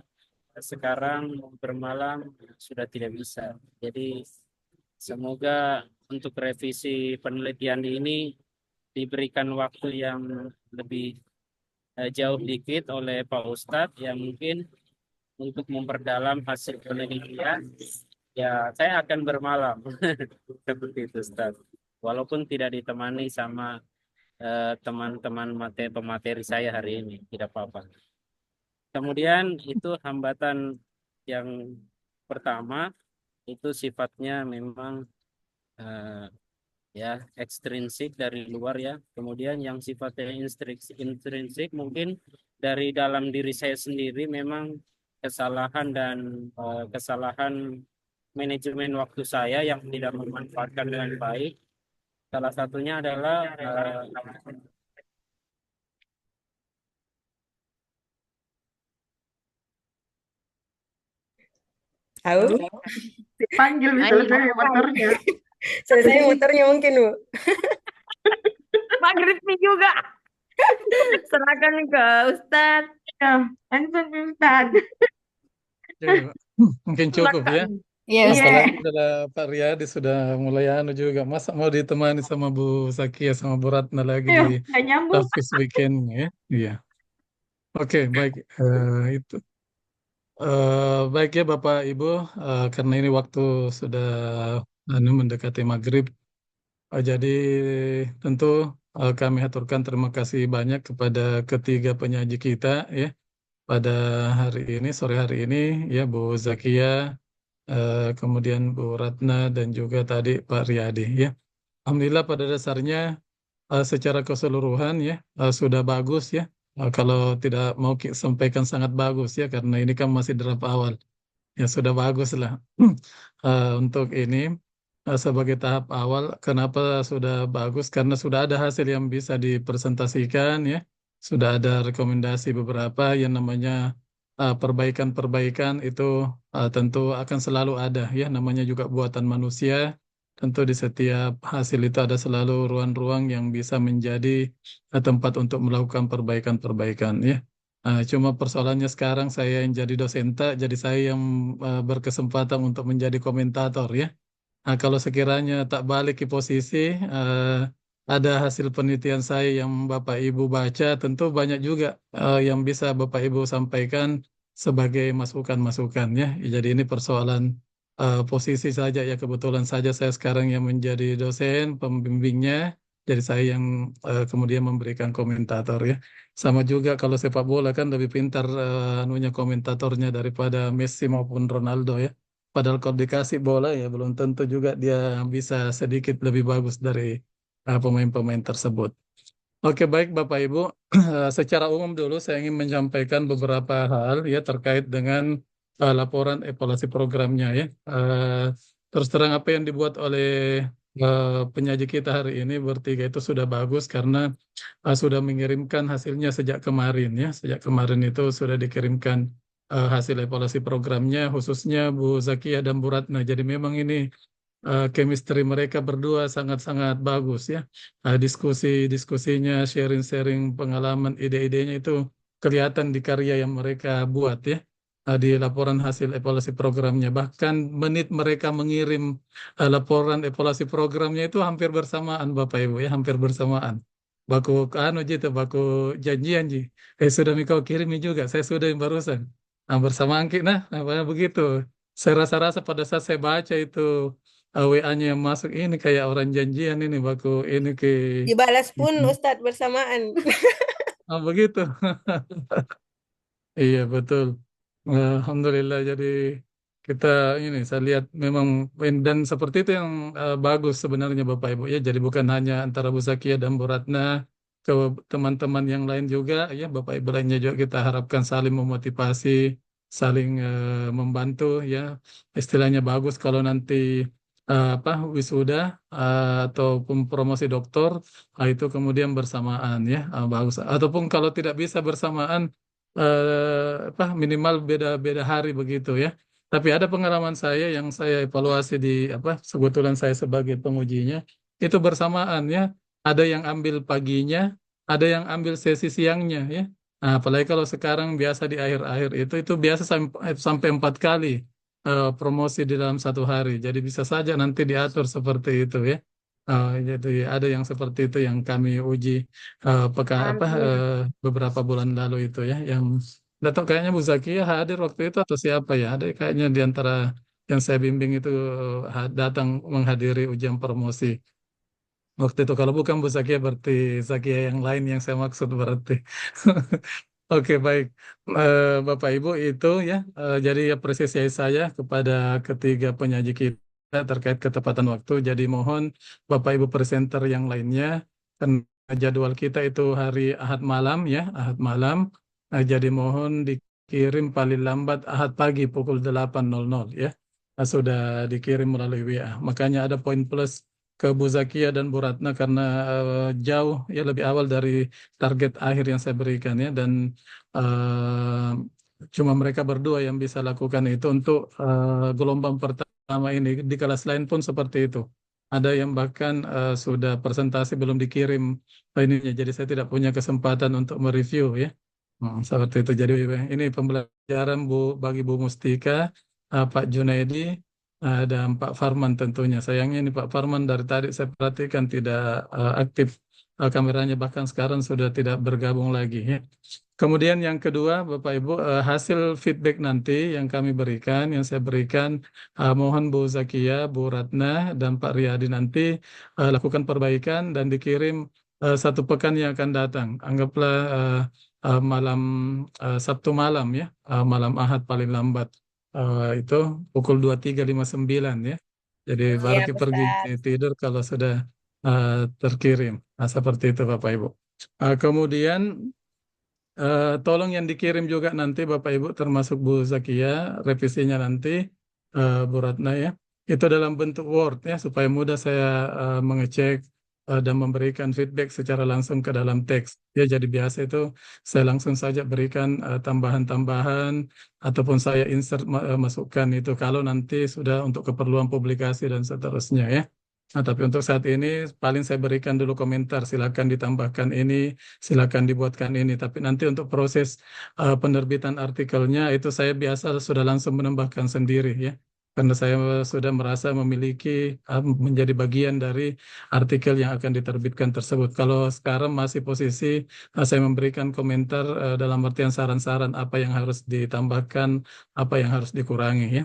sekarang mau bermalam sudah tidak bisa. Jadi semoga untuk revisi penelitian ini diberikan waktu yang lebih jauh dikit oleh Pak Ustadz, yang mungkin untuk memperdalam hasil penelitian ya saya akan bermalam seperti itu Ustadz, walaupun tidak ditemani sama teman-teman pemateri saya hari ini, tidak apa-apa. Kemudian itu hambatan yang pertama itu sifatnya memang eh, ya ekstrinsik dari luar ya. Kemudian yang sifatnya intrinsik mungkin dari dalam diri saya sendiri, memang kesalahan dan kesalahan manajemen waktu saya yang tidak memanfaatkan dengan baik. Salah satunya adalah Tahu? Dipanggil selesai motornya. Selesai motornya mungkin, Bu. Maghribnya juga. Serahkan ke Ustadz. Ya, langsung ke Ustadz. Ya, mungkin cukup ya. Iya, Iya. Apalagi adalah Pak Riyadi sudah mulai juga. Masa mau ditemani sama Bu Zakia sama Bu Ratna lagi Ayo, di nggak nyambung. Tafis weekend ya. Iya. Oke, baik. Itu. Baik ya Bapak Ibu, karena ini waktu sudah mendekati maghrib, jadi tentu kami haturkan terima kasih banyak kepada ketiga penyaji kita ya pada hari ini, sore hari ini ya, Bu Zakia, kemudian Bu Ratna dan juga tadi Pak Riyadi ya. Alhamdulillah pada dasarnya secara keseluruhan ya sudah bagus ya. Kalau tidak mau sampaikan sangat bagus ya, karena ini kan masih draft awal. Ya sudah bagus lah. Untuk ini sebagai tahap awal. Kenapa sudah bagus? Karena sudah ada hasil yang bisa dipresentasikan ya. Sudah ada rekomendasi beberapa yang namanya perbaikan-perbaikan itu tentu akan selalu ada ya. Namanya juga buatan manusia. Tentu di setiap hasil itu ada selalu ruang-ruang yang bisa menjadi tempat untuk melakukan perbaikan-perbaikan ya. Cuma persoalannya sekarang saya yang jadi dosenta, jadi saya yang berkesempatan untuk menjadi komentator ya. Kalau sekiranya tak balik ke posisi, ada hasil penelitian saya yang Bapak Ibu baca, tentu banyak juga yang bisa Bapak Ibu sampaikan sebagai masukan-masukan ya. Jadi ini persoalan posisi saja ya, kebetulan saja saya sekarang yang menjadi dosen pembimbingnya, jadi saya yang kemudian memberikan komentator ya. Sama juga kalau sepak bola kan lebih pintar anunya komentatornya daripada Messi maupun Ronaldo ya. Padahal kalau dikasih bola ya belum tentu juga dia bisa sedikit lebih bagus dari pemain-pemain tersebut. Oke, baik Bapak Ibu. Secara umum dulu saya ingin menyampaikan beberapa hal ya terkait dengan laporan evaluasi programnya ya. Terus terang apa yang dibuat oleh penyaji kita hari ini bertiga itu sudah bagus karena sudah mengirimkan hasilnya sejak kemarin ya. Sejak kemarin itu sudah dikirimkan hasil evaluasi programnya khususnya Bu Zakia dan Bu Ratna. Jadi memang ini chemistry mereka berdua sangat-sangat bagus ya. Diskusi-diskusinya, sharing-sharing pengalaman, ide-idenya itu kelihatan di karya yang mereka buat ya. Di laporan hasil evaluasi programnya. Bahkan menit mereka mengirim laporan evaluasi programnya itu hampir bersamaan Bapak Ibu ya, hampir bersamaan. Baku anu gitu, baku janjian ji. Sudah mikau kirimi juga, saya sudah yang barusan. Nah, bersamaan apa begitu. Saya rasa-rasa pada saat saya baca itu WA-nya yang masuk ini kayak orang janjian ini baku ini ke Dibalas pun Ustadz bersamaan. begitu. Iya betul. Alhamdulillah jadi kita ini saya lihat memang dan seperti itu yang bagus sebenarnya Bapak Ibu ya. Jadi bukan hanya antara Bu Zakia dan Bu Ratna, ke teman-teman yang lain juga ya, Bapak Ibu lainnya juga kita harapkan saling memotivasi, saling membantu ya. Istilahnya bagus kalau nanti apa wisuda ataupun promosi doktor itu kemudian bersamaan ya, bagus. Ataupun kalau tidak bisa bersamaan apa minimal beda-beda hari begitu ya. Tapi ada pengalaman saya yang saya evaluasi di apa, kebetulan saya sebagai pengujinya itu bersamaan ya. ada yang ambil paginya, ada yang ambil sesi siangnya ya. Nah, apalagi kalau sekarang biasa di akhir-akhir itu biasa sampai 4 kali promosi di dalam satu hari. Jadi bisa saja nanti diatur seperti itu ya. Jadi ada yang seperti itu yang kami uji Amin. beberapa bulan lalu itu ya. Yang datang kayaknya Bu Zakia hadir waktu itu atau siapa ya? Ada kayaknya di antara yang saya bimbing itu datang menghadiri ujian promosi. Waktu itu kalau bukan Bu Zakia berarti Zakia yang lain yang saya maksud berarti. Oke baik. Bapak Ibu itu ya jadi apresiasi saya kepada ketiga penyaji kita terkait ketepatan waktu. Jadi mohon Bapak Ibu presenter yang lainnya karena jadwal kita itu hari Ahad malam ya, Ahad malam. Jadi mohon dikirim paling lambat Ahad pagi pukul 8.00 ya. Sudah dikirim melalui WA. Makanya ada poin plus ke Bu Zakia dan Bu Ratna karena jauh ya lebih awal dari target akhir yang saya berikan ya dan cuma mereka berdua yang bisa lakukan itu untuk gelombang pertama ini. Di kelas lain pun seperti itu. Ada yang bahkan sudah presentasi belum dikirim ininya, jadi saya tidak punya kesempatan untuk mereview ya. Seperti itu. Jadi ini pembelajaran bagi Bu Mustika, Pak Junaidi, dan Pak Farman tentunya. Sayangnya ini Pak Farman dari tadi saya perhatikan tidak aktif kameranya, bahkan sekarang sudah tidak bergabung lagi ya. Kemudian yang kedua, Bapak Ibu, hasil feedback nanti yang kami berikan, yang saya berikan, mohon Bu Zakia, Bu Ratna, dan Pak Riyadi nanti lakukan perbaikan dan dikirim 1 pekan yang akan datang. Anggaplah malam Sabtu malam ya, malam Ahad paling lambat. Itu pukul 23.59 ya. Jadi baru Siap, pergi Ustaz. tidur kalau sudah terkirim. Nah, seperti itu Bapak Ibu. Kemudian tolong yang dikirim juga nanti Bapak Ibu termasuk Bu Zakia, revisinya nanti Bu Ratna ya. Itu dalam bentuk Word ya supaya mudah saya mengecek dan memberikan feedback secara langsung ke dalam teks. Ya jadi biasa itu saya langsung saja berikan tambahan-tambahan ataupun saya insert masukkan itu kalau nanti sudah untuk keperluan publikasi dan seterusnya ya. Nah, tapi untuk saat ini paling saya berikan dulu komentar, silakan ditambahkan ini, silakan dibuatkan ini. Tapi nanti untuk proses penerbitan artikelnya itu saya biasa sudah langsung menambahkan sendiri ya. Karena saya sudah merasa memiliki menjadi bagian dari artikel yang akan diterbitkan tersebut. Kalau sekarang masih posisi saya memberikan komentar dalam artian saran-saran apa yang harus ditambahkan, apa yang harus dikurangi ya.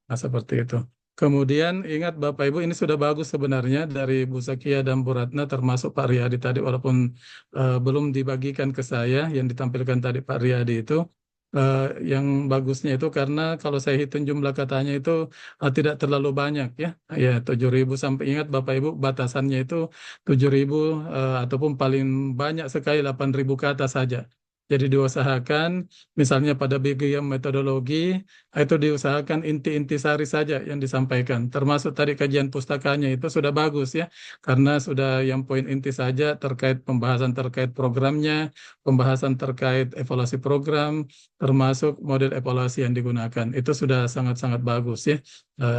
Nah, seperti itu. Kemudian ingat Bapak Ibu ini sudah bagus sebenarnya dari Bu Zakia dan Bu Ratna termasuk Pak Riyadi tadi walaupun belum dibagikan ke saya yang ditampilkan tadi Pak Riyadi itu yang bagusnya itu karena kalau saya hitung jumlah katanya itu tidak terlalu banyak ya. Ya 7.000 sampai ingat Bapak Ibu batasannya itu 7.000 ataupun paling banyak sekali 8.000 kata saja. Jadi diusahakan misalnya pada bagian metodologi itu diusahakan inti-inti sari saja yang disampaikan. Termasuk tadi kajian pustakanya itu sudah bagus ya. Karena sudah yang poin inti saja terkait pembahasan terkait programnya, pembahasan terkait evaluasi program, termasuk model evaluasi yang digunakan. Itu sudah sangat-sangat bagus ya.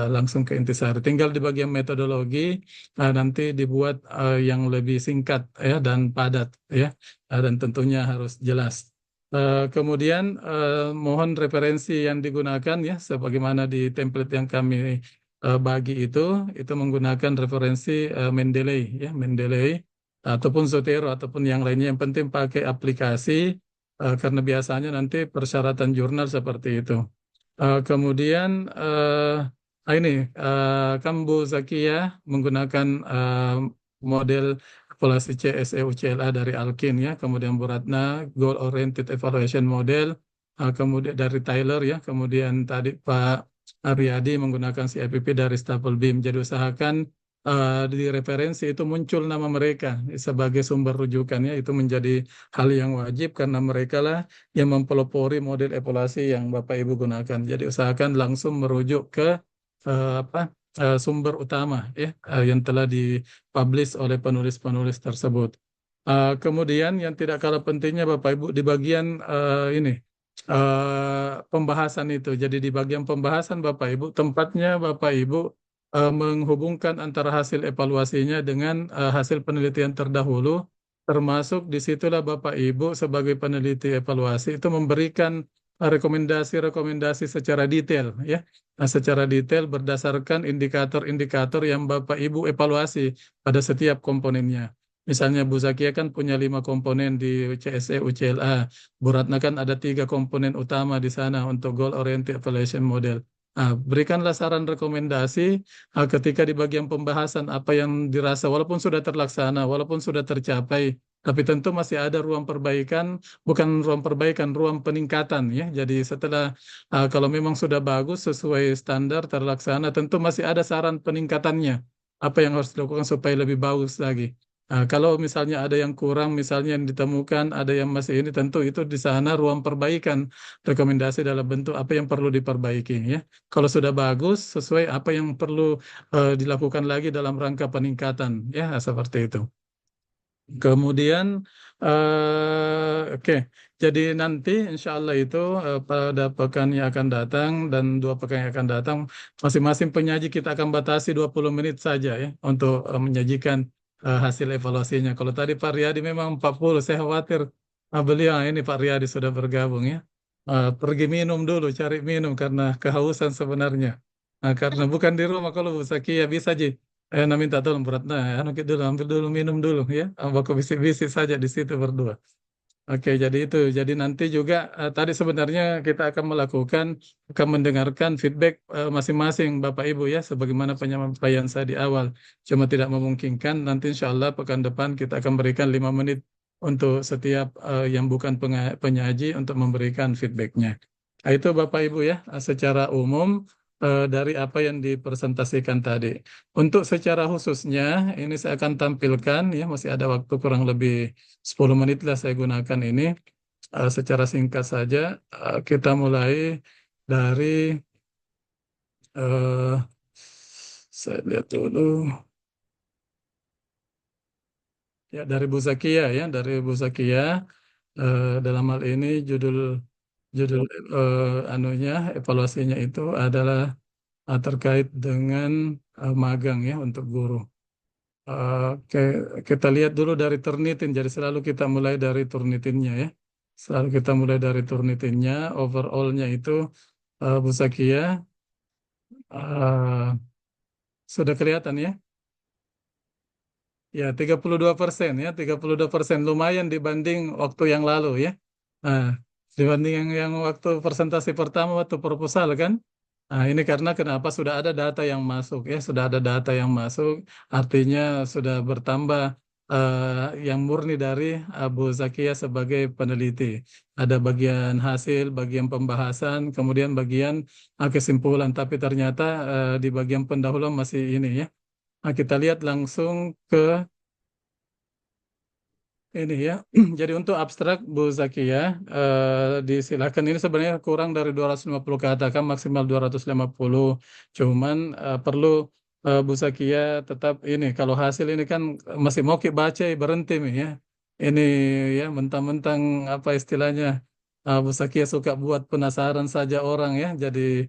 Langsung ke intisari. Tinggal di bagian metodologi nanti dibuat yang lebih singkat ya dan padat ya. Dan tentunya harus jelas. Kemudian mohon referensi yang digunakan ya sebagaimana di template yang kami bagi itu menggunakan referensi Mendeley ya Mendeley ataupun Zotero ataupun yang lainnya yang penting pakai aplikasi karena biasanya nanti persyaratan jurnal seperti itu. Kemudian ini Kambu Zakia menggunakan model evaluasi CSE UCLA dari Alkin ya, kemudian Bu Ratna Goal Oriented Evaluation Model, kemudian dari Tyler ya, kemudian tadi Pak Aryadi menggunakan CIPP dari Stapel Beam. Jadi usahakan di referensi itu muncul nama mereka sebagai sumber rujukannya itu menjadi hal yang wajib karena mereka lah yang mempelopori model evaluasi yang Bapak Ibu gunakan. Jadi usahakan langsung merujuk ke sumber utama ya yang telah dipublish oleh penulis-penulis tersebut. Kemudian yang tidak kalah pentingnya Bapak Ibu di bagian ini pembahasan itu. Jadi di bagian pembahasan Bapak Ibu tempatnya Bapak Ibu menghubungkan antara hasil evaluasinya dengan hasil penelitian terdahulu, termasuk disitulah Bapak Ibu sebagai peneliti evaluasi itu memberikan rekomendasi-rekomendasi secara detail, ya. Nah, secara detail berdasarkan indikator-indikator yang Bapak Ibu evaluasi pada setiap komponennya. Misalnya Bu Zakia kan punya 5 komponen di CSE UCLA. Bu Ratna kan ada 3 komponen utama di sana untuk Goal Oriented Evaluation Model. Nah, berikanlah saran rekomendasi ketika di bagian pembahasan apa yang dirasa walaupun sudah terlaksana, walaupun sudah tercapai, tapi tentu masih ada ruang perbaikan, bukan ruang perbaikan, ruang peningkatan ya. Jadi setelah kalau memang sudah bagus sesuai standar terlaksana, tentu masih ada saran peningkatannya. Apa yang harus dilakukan supaya lebih bagus lagi. Kalau misalnya ada yang kurang, misalnya yang ditemukan, ada yang masih ini, tentu itu di sana ruang perbaikan, rekomendasi dalam bentuk apa yang perlu diperbaiki ya. Kalau sudah bagus, sesuai apa yang perlu dilakukan lagi dalam rangka peningkatan, ya seperti itu. Kemudian, oke, jadi nanti insya Allah itu pada pekan yang akan datang dan 2 pekan yang akan datang, masing-masing penyaji kita akan batasi 20 menit saja ya untuk menyajikan hasil evaluasinya. Kalau tadi Pak Riyadi memang 40, saya khawatir beliau ini Pak Riyadi sudah bergabung ya. Pergi minum dulu, cari minum karena kehausan sebenarnya. Karena bukan di rumah kalau Bu Zakia bisa Ji. Minta tolong berat. Nah, anu kita dulu ambil dulu minum dulu ya. Baku bisik-bisik saja di situ berdua. Oke, jadi itu. Jadi nanti juga tadi sebenarnya kita akan mendengarkan feedback masing-masing Bapak Ibu ya, sebagaimana penyampaian saya di awal. Cuma tidak memungkinkan. Nanti insya Allah pekan depan kita akan berikan 5 menit untuk setiap yang bukan penyaji untuk memberikan feedbacknya. Nah, itu Bapak Ibu ya, secara umum dari apa yang dipresentasikan tadi. Untuk secara khususnya, ini saya akan tampilkan ya, masih ada waktu kurang lebih 10 menit lah saya gunakan ini. Secara singkat saja, kita mulai dari, saya lihat dulu, ya dari Bu Zakia ya, dari Bu Zakia. Dalam hal ini judul judul anunya evaluasinya itu adalah terkait dengan magang ya untuk guru. Oke, kita lihat dulu dari Turnitin. Jadi selalu kita mulai dari Turnitinnya ya. Selalu kita mulai dari Turnitinnya. Overallnya itu Bu Zakia sudah kelihatan ya. Ya, 32% ya, 32% lumayan dibanding waktu yang lalu ya. Nah, dibanding yang waktu presentasi pertama waktu proposal kan. Nah, ini karena kenapa sudah ada data yang masuk ya, sudah ada data yang masuk, artinya sudah bertambah yang murni dari Abu Zakia sebagai peneliti. Ada bagian hasil, bagian pembahasan, kemudian bagian kesimpulan, tapi ternyata di bagian pendahuluan masih ini ya. Nah, kita lihat langsung ke ini ya. Jadi untuk abstrak Bu Zakia, disilakan ini sebenarnya kurang dari 250 kata, kan maksimal 250. Cuman perlu Bu Zakia tetap ini, kalau hasil ini kan masih mau baca berhenti nih ya. Ini ya mentang-mentang apa istilahnya, Bu Zakia suka buat penasaran saja orang ya. Jadi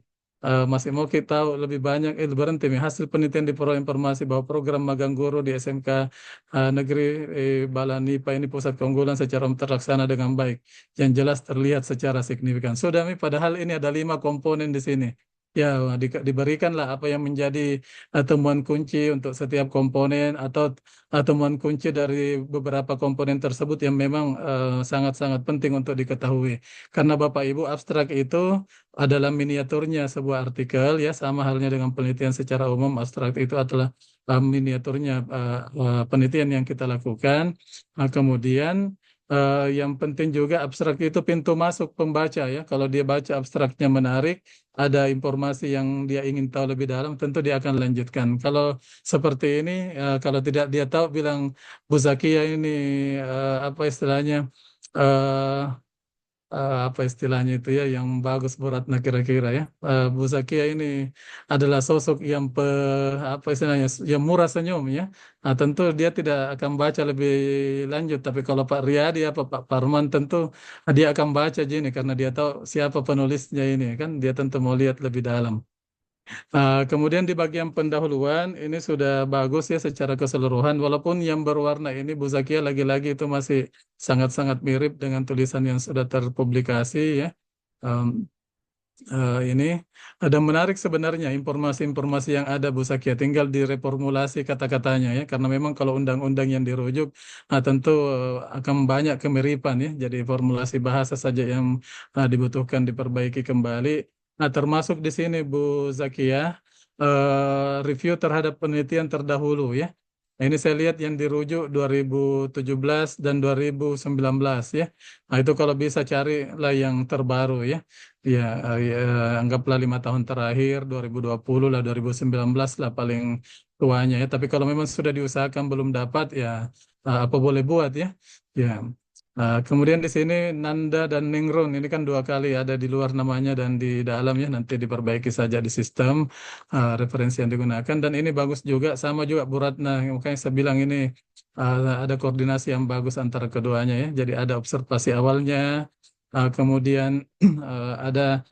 masih mau kita tahu lebih banyak, berhenti nih hasil penelitian diperoleh informasi bahwa program magang guru di SMK Negeri Balanipa ini pusat keunggulan secara terlaksana dengan baik, yang jelas terlihat secara signifikan. Sudah, Mi, padahal ini ada 5 komponen di sini. Ya, diberikanlah apa yang menjadi temuan kunci untuk setiap komponen atau temuan kunci dari beberapa komponen tersebut yang memang sangat-sangat penting untuk diketahui. Karena Bapak Ibu, abstrak itu adalah miniaturnya sebuah artikel ya, sama halnya dengan penelitian secara umum. Abstrak itu adalah miniaturnya penelitian yang kita lakukan. Nah, kemudian yang penting juga abstrak itu pintu masuk pembaca ya. Kalau dia baca abstraknya menarik, ada informasi yang dia ingin tahu lebih dalam, tentu dia akan lanjutkan. Kalau seperti ini, kalau tidak dia tahu, bilang Bu Zakia ini apa istilahnya? Apa istilahnya itu ya yang bagus beratnya kira-kira ya. Bu Zakia ini adalah sosok yang apa istilahnya yang murah senyum ya. Nah, tentu dia tidak akan baca lebih lanjut, tapi kalau Pak Riyadi apa Pak Parman tentu dia akan baca gini karena dia tahu siapa penulisnya ini kan, dia tentu mau lihat lebih dalam. Kemudian di bagian pendahuluan ini sudah bagus ya secara keseluruhan, walaupun yang berwarna ini Bu Zakia lagi-lagi itu masih sangat-sangat mirip dengan tulisan yang sudah terpublikasi ya. Em, ini ada menarik sebenarnya informasi-informasi yang ada Bu Zakia, tinggal direformulasi kata-katanya ya, karena memang kalau undang-undang yang dirujuk tentu akan banyak kemiripan ya, jadi formulasi bahasa saja yang dibutuhkan diperbaiki kembali. Nah, termasuk di sini Bu Zakia, review terhadap penelitian terdahulu ya. Nah, ini saya lihat yang dirujuk 2017 dan 2019 ya. Nah, itu kalau bisa carilah yang terbaru ya. Ya, ya, anggaplah 5 tahun terakhir, 2020 lah, 2019 lah paling tuanya ya. Tapi kalau memang sudah diusahakan belum dapat ya, apa boleh buat ya. Ya. Kemudian di sini Nanda dan Ningron ini kan 2 kali ada di luar namanya dan di dalam ya, nanti diperbaiki saja di sistem referensi yang digunakan, dan ini bagus juga, sama juga Bu Ratna, makanya saya bilang ini ada koordinasi yang bagus antara keduanya ya, jadi ada observasi awalnya, kemudian ada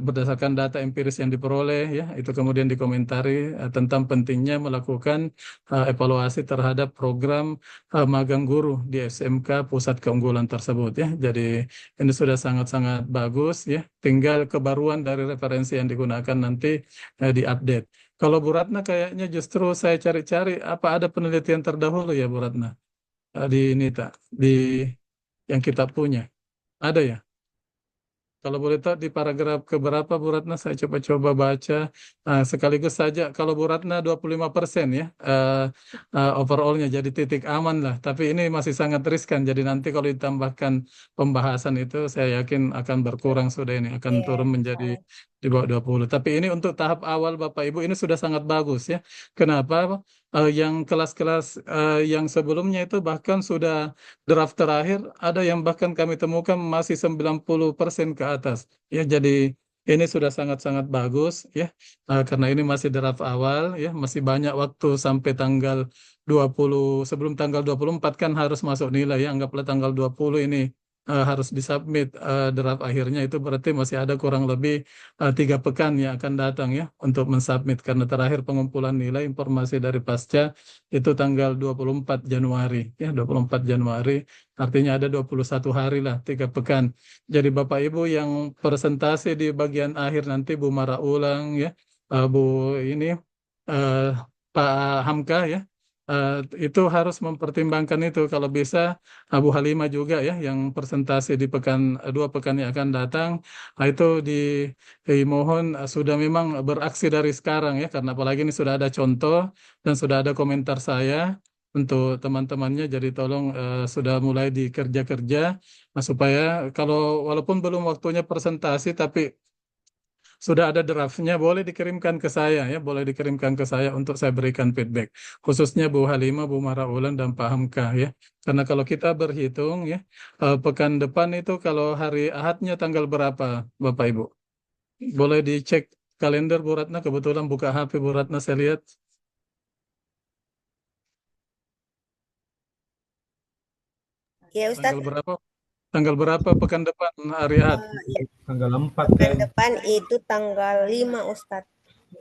berdasarkan data empiris yang diperoleh ya, itu kemudian dikomentari tentang pentingnya melakukan evaluasi terhadap program magang guru di SMK pusat keunggulan tersebut ya. Jadi ini sudah sangat-sangat bagus ya. Tinggal kebaruan dari referensi yang digunakan nanti diupdate. Kalau Bu Ratna kayaknya justru saya cari-cari apa ada penelitian terdahulu ya Bu Ratna, di ini tak di yang kita punya. Ada ya? Kalau boleh tahu di paragraf keberapa Bu Ratna, saya coba-coba baca. Sekaligus saja, kalau Bu Ratna 25% ya overallnya, jadi titik aman lah. Tapi ini masih sangat riskan, jadi nanti kalau ditambahkan pembahasan itu saya yakin akan berkurang sudah, ini akan Iya, turun menjadi di bawah 20. Tapi ini untuk tahap awal Bapak Ibu ini sudah sangat bagus ya. Kenapa? Yang kelas-kelas yang sebelumnya itu bahkan sudah draft terakhir ada yang bahkan kami temukan masih 90% ke atas. Ya, jadi ini sudah sangat-sangat bagus ya. Karena ini masih draft awal ya, masih banyak waktu sampai tanggal 20, sebelum tanggal 24 kan harus masuk nilai ya. Anggaplah tanggal 20 ini harus disubmit draft akhirnya, itu berarti masih ada kurang lebih 3 pekan yang akan datang ya untuk mensubmit, karena terakhir pengumpulan nilai informasi dari pasca itu tanggal 24 Januari ya, 24 Januari, artinya ada 21 hari lah, 3 pekan. Jadi Bapak Ibu yang presentasi di bagian akhir nanti, Bu Mara Ulang ya, Bu ini eh, Pak Hamka ya, eh, itu harus mempertimbangkan itu. Kalau bisa Abu Halimah juga ya yang presentasi di 2 pekan yang akan datang, itu dimohon sudah memang beraksi dari sekarang ya, karena apalagi ini sudah ada contoh dan sudah ada komentar saya untuk teman-temannya, jadi tolong sudah mulai dikerja-kerja supaya kalau walaupun belum waktunya presentasi tapi sudah ada draftnya, boleh dikirimkan ke saya ya, boleh dikirimkan ke saya untuk saya berikan feedback. Khususnya Bu Halimah, Bu Maraulan, dan Pak Hamka ya. Karena kalau kita berhitung ya, pekan depan itu kalau hari Ahadnya tanggal berapa, Bapak Ibu? Boleh dicek kalender Bu Ratna, kebetulan buka HP Bu Ratna saya lihat. Ya Tanggal Ustadz, berapa? Tanggal berapa pekan depan hari Ahad? ya, Tanggal 4 pekan kan? depan itu tanggal 5 Ustadz.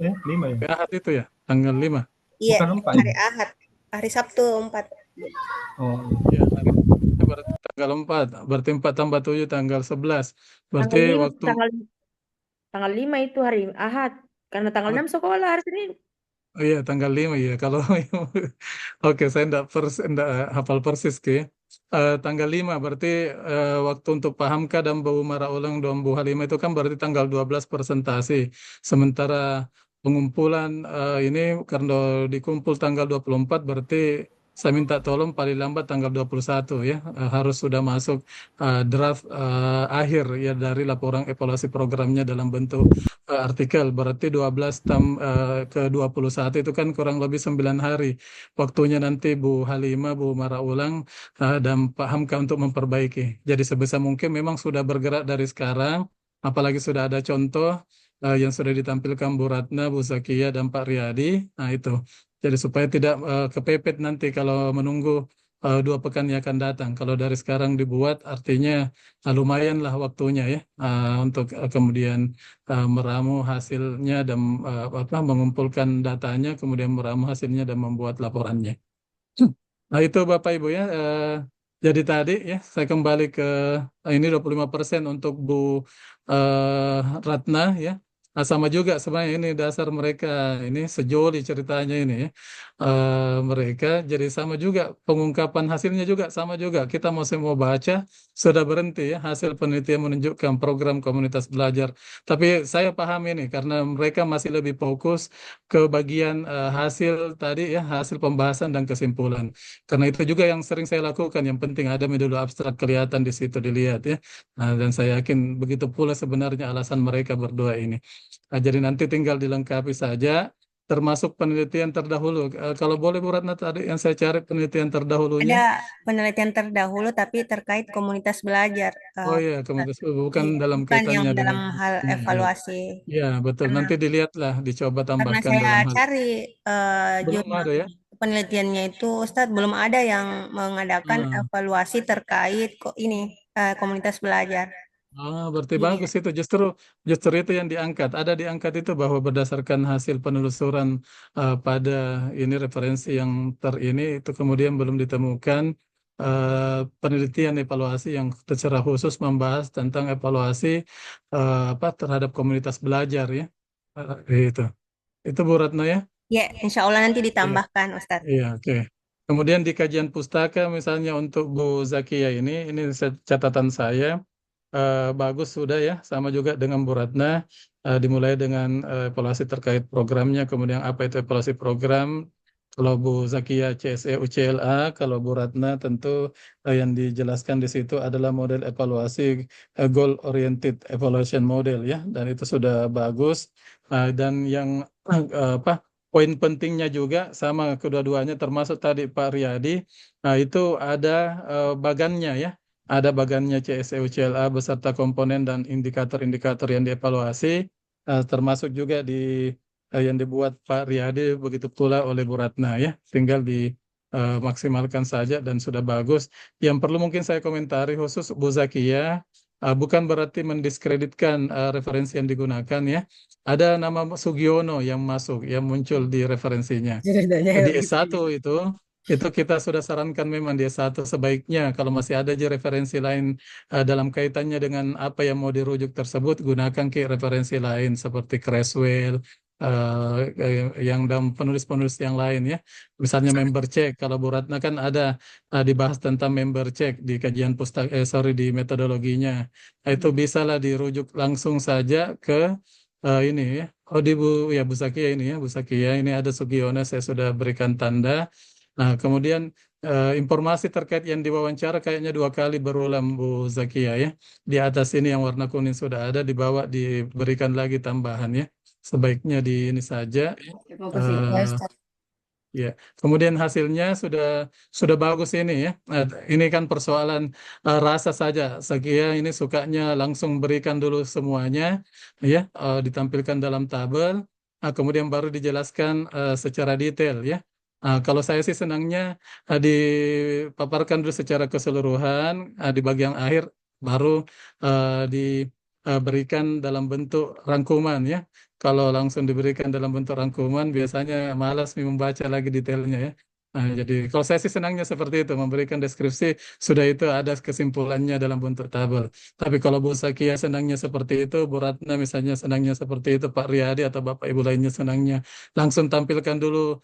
5 ya? Hari Ahad itu ya, tanggal 5. Iya, Bukan 4 hari ya? Ahad, hari Sabtu 4. Oh, Ya, hari berarti tanggal 4. Berarti 4 tambah 7 tanggal 11. Berarti Tanggal 5, waktu tanggal 5 itu hari Ahad. Karena tanggal 6 sekolah hari Senin. oh iya, tanggal 5 ya. Kalau oke, saya enggak hafal persis ke. Tanggal 5 berarti waktu untuk Pak Hamka dan Bu Maraulang dan Bu Halimah itu kan berarti tanggal 12 presentasi. Sementara pengumpulan ini karena dikumpul tanggal 24 berarti saya minta tolong paling lambat tanggal 21 ya, harus sudah masuk draft akhir ya dari laporan evaluasi programnya dalam bentuk artikel. Berarti 12 ke 21 itu kan kurang lebih 9 hari waktunya nanti Bu Halimah, Bu Maraulang dan Pak Hamka untuk memperbaiki. Jadi sebisa mungkin memang sudah bergerak dari sekarang, apalagi sudah ada contoh yang sudah ditampilkan Bu Ratna, Bu Zakia, dan Pak Riyadi. Nah itu. Jadi supaya tidak kepepet nanti kalau menunggu 2 pekan yang akan datang. Kalau dari sekarang dibuat, artinya lumayan lah waktunya ya untuk kemudian meramu hasilnya dan mengumpulkan datanya, kemudian meramu hasilnya dan membuat laporannya. Nah itu Bapak Ibu ya. Jadi tadi ya saya kembali ke ini 25% untuk Bu Ratna ya. Nah, sama juga sebenarnya ini dasar mereka ini sejoli ceritanya ini ya. Mereka jadi sama juga pengungkapan hasilnya juga sama juga. Kita mau baca sudah berhenti ya hasil penelitian menunjukkan program komunitas belajar. Tapi saya paham ini karena mereka masih lebih fokus ke bagian hasil tadi ya hasil pembahasan dan kesimpulan. Karena itu juga yang sering saya lakukan. Yang penting ada dulu abstrak kelihatan di situ dilihat ya. Nah, dan saya yakin begitu pula sebenarnya alasan mereka berdua ini. Nah, jadi nanti tinggal dilengkapi saja, termasuk penelitian terdahulu. Kalau boleh Bu Ratna tadi yang saya cari penelitian terdahulunya. Ada penelitian terdahulu tapi terkait komunitas belajar. Oh iya, kemudian bukan dalam Bukan yang kaitannya dengan. dalam hal Ya, evaluasi. ya, betul. Karena Nanti dilihatlah, dicoba karena tambahkan saya dalam hal. cari Belum jurnal ada ya. penelitiannya itu, Ustadz, belum ada yang mengadakan Hmm. evaluasi terkait kok ini komunitas belajar. Berarti Iya. bagus itu justru itu yang diangkat. Ada diangkat itu bahwa berdasarkan hasil penelusuran pada ini referensi yang ini itu kemudian belum ditemukan penelitian evaluasi yang secara khusus membahas tentang evaluasi terhadap komunitas belajar ya. Itu. Itu Bu Ratna ya. Ya, insya Allah nanti Iya. ditambahkan, Ustadz. Iya, oke. Kemudian di kajian pustaka misalnya untuk Bu Zakia ini catatan saya. Bagus sudah ya, sama juga dengan Bu Ratna. Dimulai dengan evaluasi terkait programnya, kemudian apa itu evaluasi program. Kalau Bu Zakia CSE UCLA, kalau Bu Ratna tentu yang dijelaskan di situ adalah model evaluasi goal oriented evaluation model ya, dan itu sudah bagus. Dan yang apa poin pentingnya juga sama kedua-duanya termasuk tadi Pak Riyadi, nah itu ada bagannya ya. Ada bagannya CSE UCLA beserta komponen dan indikator-indikator yang dievaluasi, termasuk juga yang dibuat Pak Riyadi begitu pula oleh Bu Ratna ya. Tinggal dimaksimalkan saja dan sudah bagus. Yang perlu mungkin saya komentari khusus Bu Zakia, bukan berarti mendiskreditkan referensi yang digunakan ya. Ada nama Sugiono yang masuk, yang muncul di referensinya. Di S1 itu kita sudah sarankan memang di S1 sebaiknya kalau masih ada aja referensi lain dalam kaitannya dengan apa yang mau dirujuk tersebut, gunakan ke referensi lain seperti Creswell, yang dalam penulis-penulis yang lain ya. Misalnya member check, kalau Bu Ratna kan ada dibahas tentang member check di kajian di metodologinya. Nah, itu bisalah dirujuk langsung saja ke ini ya. Oh di Bu Zakia ini ya, Bu Zakia ini ada Sugiono, saya sudah berikan tanda. Nah, kemudian informasi terkait yang diwawancara kayaknya 2 kali berulang Bu Zakia ya. Di atas ini yang warna kuning sudah ada, di bawah diberikan lagi tambahan ya. Sebaiknya di ini saja. Ya, Ustadz. Ya, kemudian hasilnya sudah bagus ini ya. Ini kan persoalan rasa saja. Zakia ini sukanya langsung berikan dulu semuanya ya, ditampilkan dalam tabel, kemudian baru dijelaskan secara detail ya. Kalau saya sih senangnya dipaparkan dulu secara keseluruhan, di bagian akhir baru diberikan dalam bentuk rangkuman ya. Kalau langsung diberikan dalam bentuk rangkuman, biasanya malas nih membaca lagi detailnya ya. Nah, jadi kalau saya sih senangnya seperti itu, memberikan deskripsi, sudah itu ada kesimpulannya dalam bentuk tabel. Tapi kalau Bu Zakia senangnya seperti itu, Bu Ratna misalnya senangnya seperti itu, Pak Riyadi atau Bapak Ibu lainnya senangnya langsung tampilkan dulu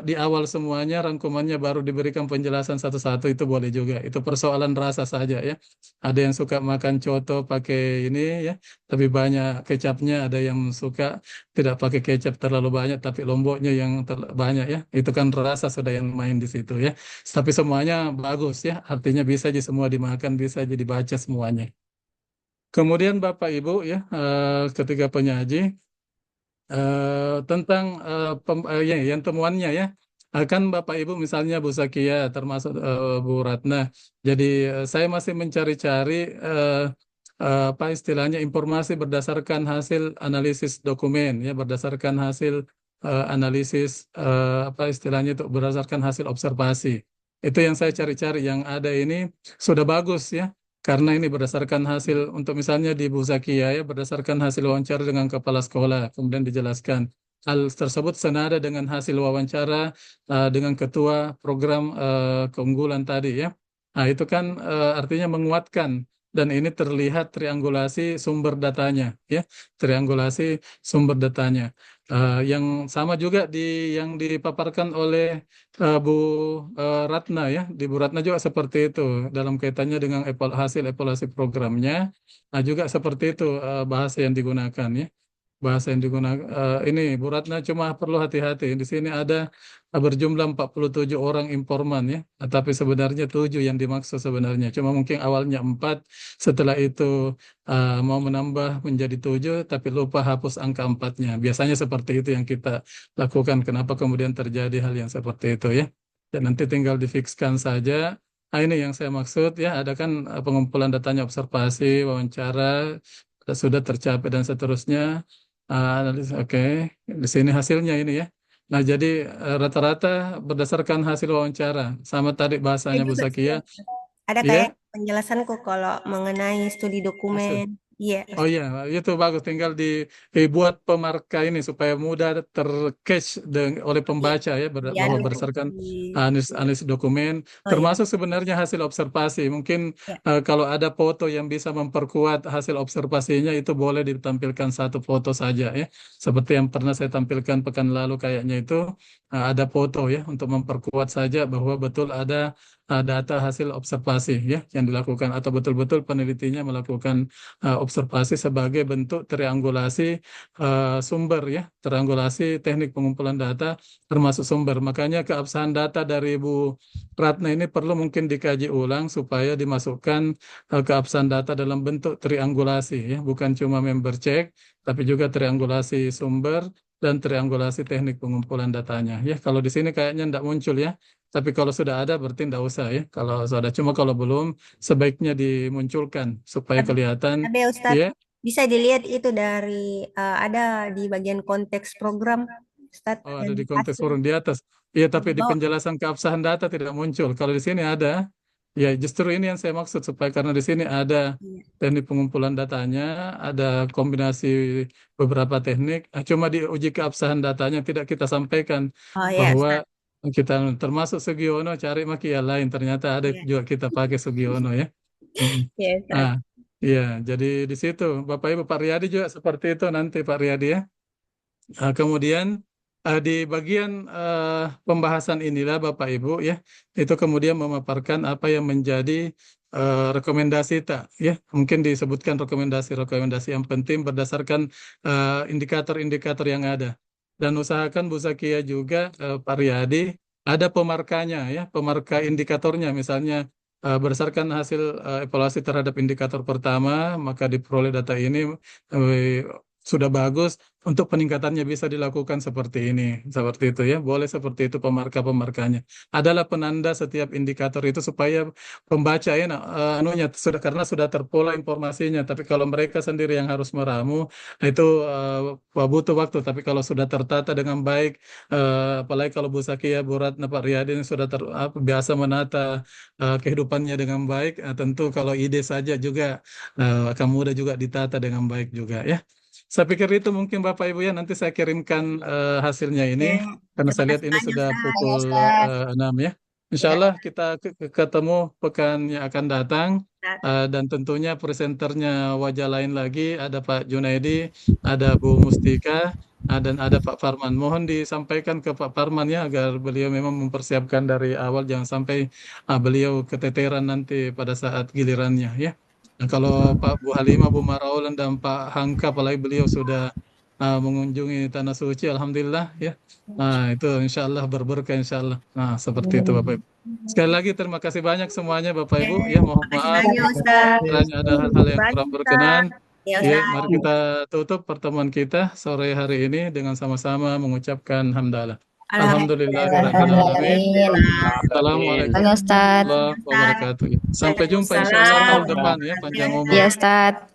di awal semuanya, rangkumannya baru diberikan penjelasan satu-satu, itu boleh juga. Itu persoalan rasa saja ya. Ada yang suka makan coto pakai ini ya, tapi banyak kecapnya, ada yang suka tidak pakai kecap terlalu banyak tapi lomboknya yang banyak ya, itu kan rasa sudah yang main di situ ya, tapi semuanya bagus ya, artinya bisa aja semua dimakan, bisa aja dibaca semuanya. Kemudian Bapak Ibu ya, ketiga penyaji tentang ya, yang temuannya ya. Kan Bapak Ibu misalnya Bu Zakia termasuk Bu Ratna. Jadi saya masih mencari-cari apa istilahnya informasi berdasarkan hasil analisis dokumen ya, berdasarkan hasil analisis apa istilahnya itu berdasarkan hasil observasi. Itu yang saya cari-cari. Yang ada ini sudah bagus ya. Karena ini berdasarkan hasil untuk misalnya di Bu Zakia ya, berdasarkan hasil wawancara dengan kepala sekolah, kemudian dijelaskan hal tersebut senada dengan hasil wawancara dengan ketua program keunggulan tadi ya. Nah, itu kan artinya menguatkan dan ini terlihat triangulasi sumber datanya ya, triangulasi sumber datanya. Yang sama juga yang dipaparkan oleh Bu Ratna ya, di Bu Ratna juga seperti itu dalam kaitannya dengan hasil evaluasi programnya. Nah, juga seperti itu bahasa yang digunakan ya. Bahasa yang digunakan ini Bu Ratna cuma perlu hati-hati. Di sini ada berjumlah 47 orang informan ya, tapi sebenarnya 7 yang dimaksud sebenarnya. Cuma mungkin awalnya 4, setelah itu mau menambah menjadi 7, tapi lupa hapus angka 4-nya. Biasanya seperti itu yang kita lakukan. Kenapa kemudian terjadi hal yang seperti itu ya? Dan nanti tinggal difikskan saja. Nah, ini yang saya maksud ya, ada kan pengumpulan datanya observasi, wawancara, sudah tercapai dan seterusnya. Analis, oke. Di sini hasilnya ini ya. Nah, jadi rata-rata berdasarkan hasil wawancara, sama tadi Saya bahasanya Bu juga sih, Zakia, ada ya, kayak penjelasanku kalau mengenai studi hasil. dokumen. Iya, Oh iya, itu bagus. Tinggal dibuat pemarka ini supaya mudah tercatch oleh iya, pembaca ya, bahwa anu berdasarkan di analis dokumen, oh ya, termasuk sebenarnya hasil observasi. Mungkin ya. kalau ada foto yang bisa memperkuat hasil observasinya, itu boleh ditampilkan satu foto saja ya. Seperti yang pernah saya tampilkan pekan lalu kayaknya itu ada foto ya untuk memperkuat saja bahwa betul ada data hasil observasi ya yang dilakukan atau betul-betul penelitinya melakukan observasi sebagai bentuk triangulasi sumber ya, triangulasi teknik pengumpulan data termasuk sumber. Makanya keabsahan data dari Bu Ratna ini perlu mungkin dikaji ulang supaya dimasukkan keabsahan data dalam bentuk triangulasi ya, bukan cuma member check, tapi juga triangulasi sumber dan triangulasi teknik pengumpulan datanya. Ya, kalau di sini kayaknya tidak muncul ya. Tapi kalau sudah ada berarti tidak usah ya. Kalau sudah cuma kalau belum sebaiknya dimunculkan supaya Tapi kelihatan ada ya Ustadz, ya. bisa dilihat itu dari ada di bagian konteks program Ustadz Oh, ada yang di konteks hasil forum di atas. Iya, yang tapi di di bawah. penjelasan keabsahan data tidak muncul. Kalau di sini ada, ya justru ini yang saya maksud supaya karena di sini ada Iya. teknik pengumpulan datanya, ada kombinasi beberapa teknik. Cuma di uji keabsahan datanya tidak kita sampaikan Oh ya bahwa Ustadz. kita termasuk Sugiono cari maki yang lain. Ternyata ada Iya. juga kita pakai Sugiono ya. Mm-mm. Iya Ah, Ustadz. iya. Jadi di situ Bapak Ibu Pak Riyadi juga seperti itu nanti Pak Riyadi ya. Kemudian di bagian pembahasan inilah Bapak Ibu ya, itu kemudian memaparkan apa yang menjadi rekomendasi tak ya, mungkin disebutkan rekomendasi-rekomendasi yang penting berdasarkan indikator-indikator yang ada. Dan usahakan Bu Zakia juga Pak Riyadi ada pemarkanya ya, pemarka indikatornya misalnya berdasarkan hasil evaluasi terhadap indikator pertama, maka diperoleh data ini eh, sudah bagus. Untuk peningkatannya bisa dilakukan seperti ini, seperti itu ya. Boleh seperti itu pemarka-pemarkanya. Adalah penanda setiap indikator itu supaya pembaca ya, anunya sudah karena sudah terpola informasinya. Tapi kalau mereka sendiri yang harus meramu, itu butuh waktu. Tapi kalau sudah tertata dengan baik, apalagi kalau Bu Zakia, Bu Ratna, Pak Riyadin sudah biasa menata kehidupannya dengan baik, tentu kalau ide saja juga akan mudah juga ditata dengan baik juga ya. Saya pikir itu mungkin Bapak Ibu ya, nanti saya kirimkan hasilnya ini Oke, karena terima saya lihat kasih ini banyak sudah Ustadz. Ya, pukul Ustadz. 6 ya. Insya Ya, Allah kita ketemu pekan yang akan datang Ustadz. dan tentunya presenternya wajah lain lagi, ada Pak Junaidi, ada Bu Mustika, dan ada Pak Farman. Mohon disampaikan ke Pak Farman ya agar beliau memang mempersiapkan dari awal jangan sampai beliau keteteran nanti pada saat gilirannya ya. Nah, kalau Pak Bu Halimah, Bu Maraulan, dan Pak Hangka, apalagi beliau sudah mengunjungi Tanah Suci, Alhamdulillah ya. Nah, itu insya Allah berberkah insya Allah. Nah, seperti itu Bapak Ibu. Sekali lagi terima kasih banyak semuanya Bapak Oke, Ibu. Ya, mohon makasih maaf banyak Ustadz. kiranya ada hal-hal yang kurang Banyak, berkenan. Ustaz. Ya Ya, Ustadz. mari kita tutup pertemuan kita sore hari ini dengan sama-sama mengucapkan hamdalah. Alhamdulillahirrahmanirrahim. Alhamdulillah. Assalamualaikum Bang Ustadz. warahmatullahi wabarakatuh. Sampai jumpa insya Allah tahun Waalaikumsalam. depan ya, panjang umur. Ya, Ustadz.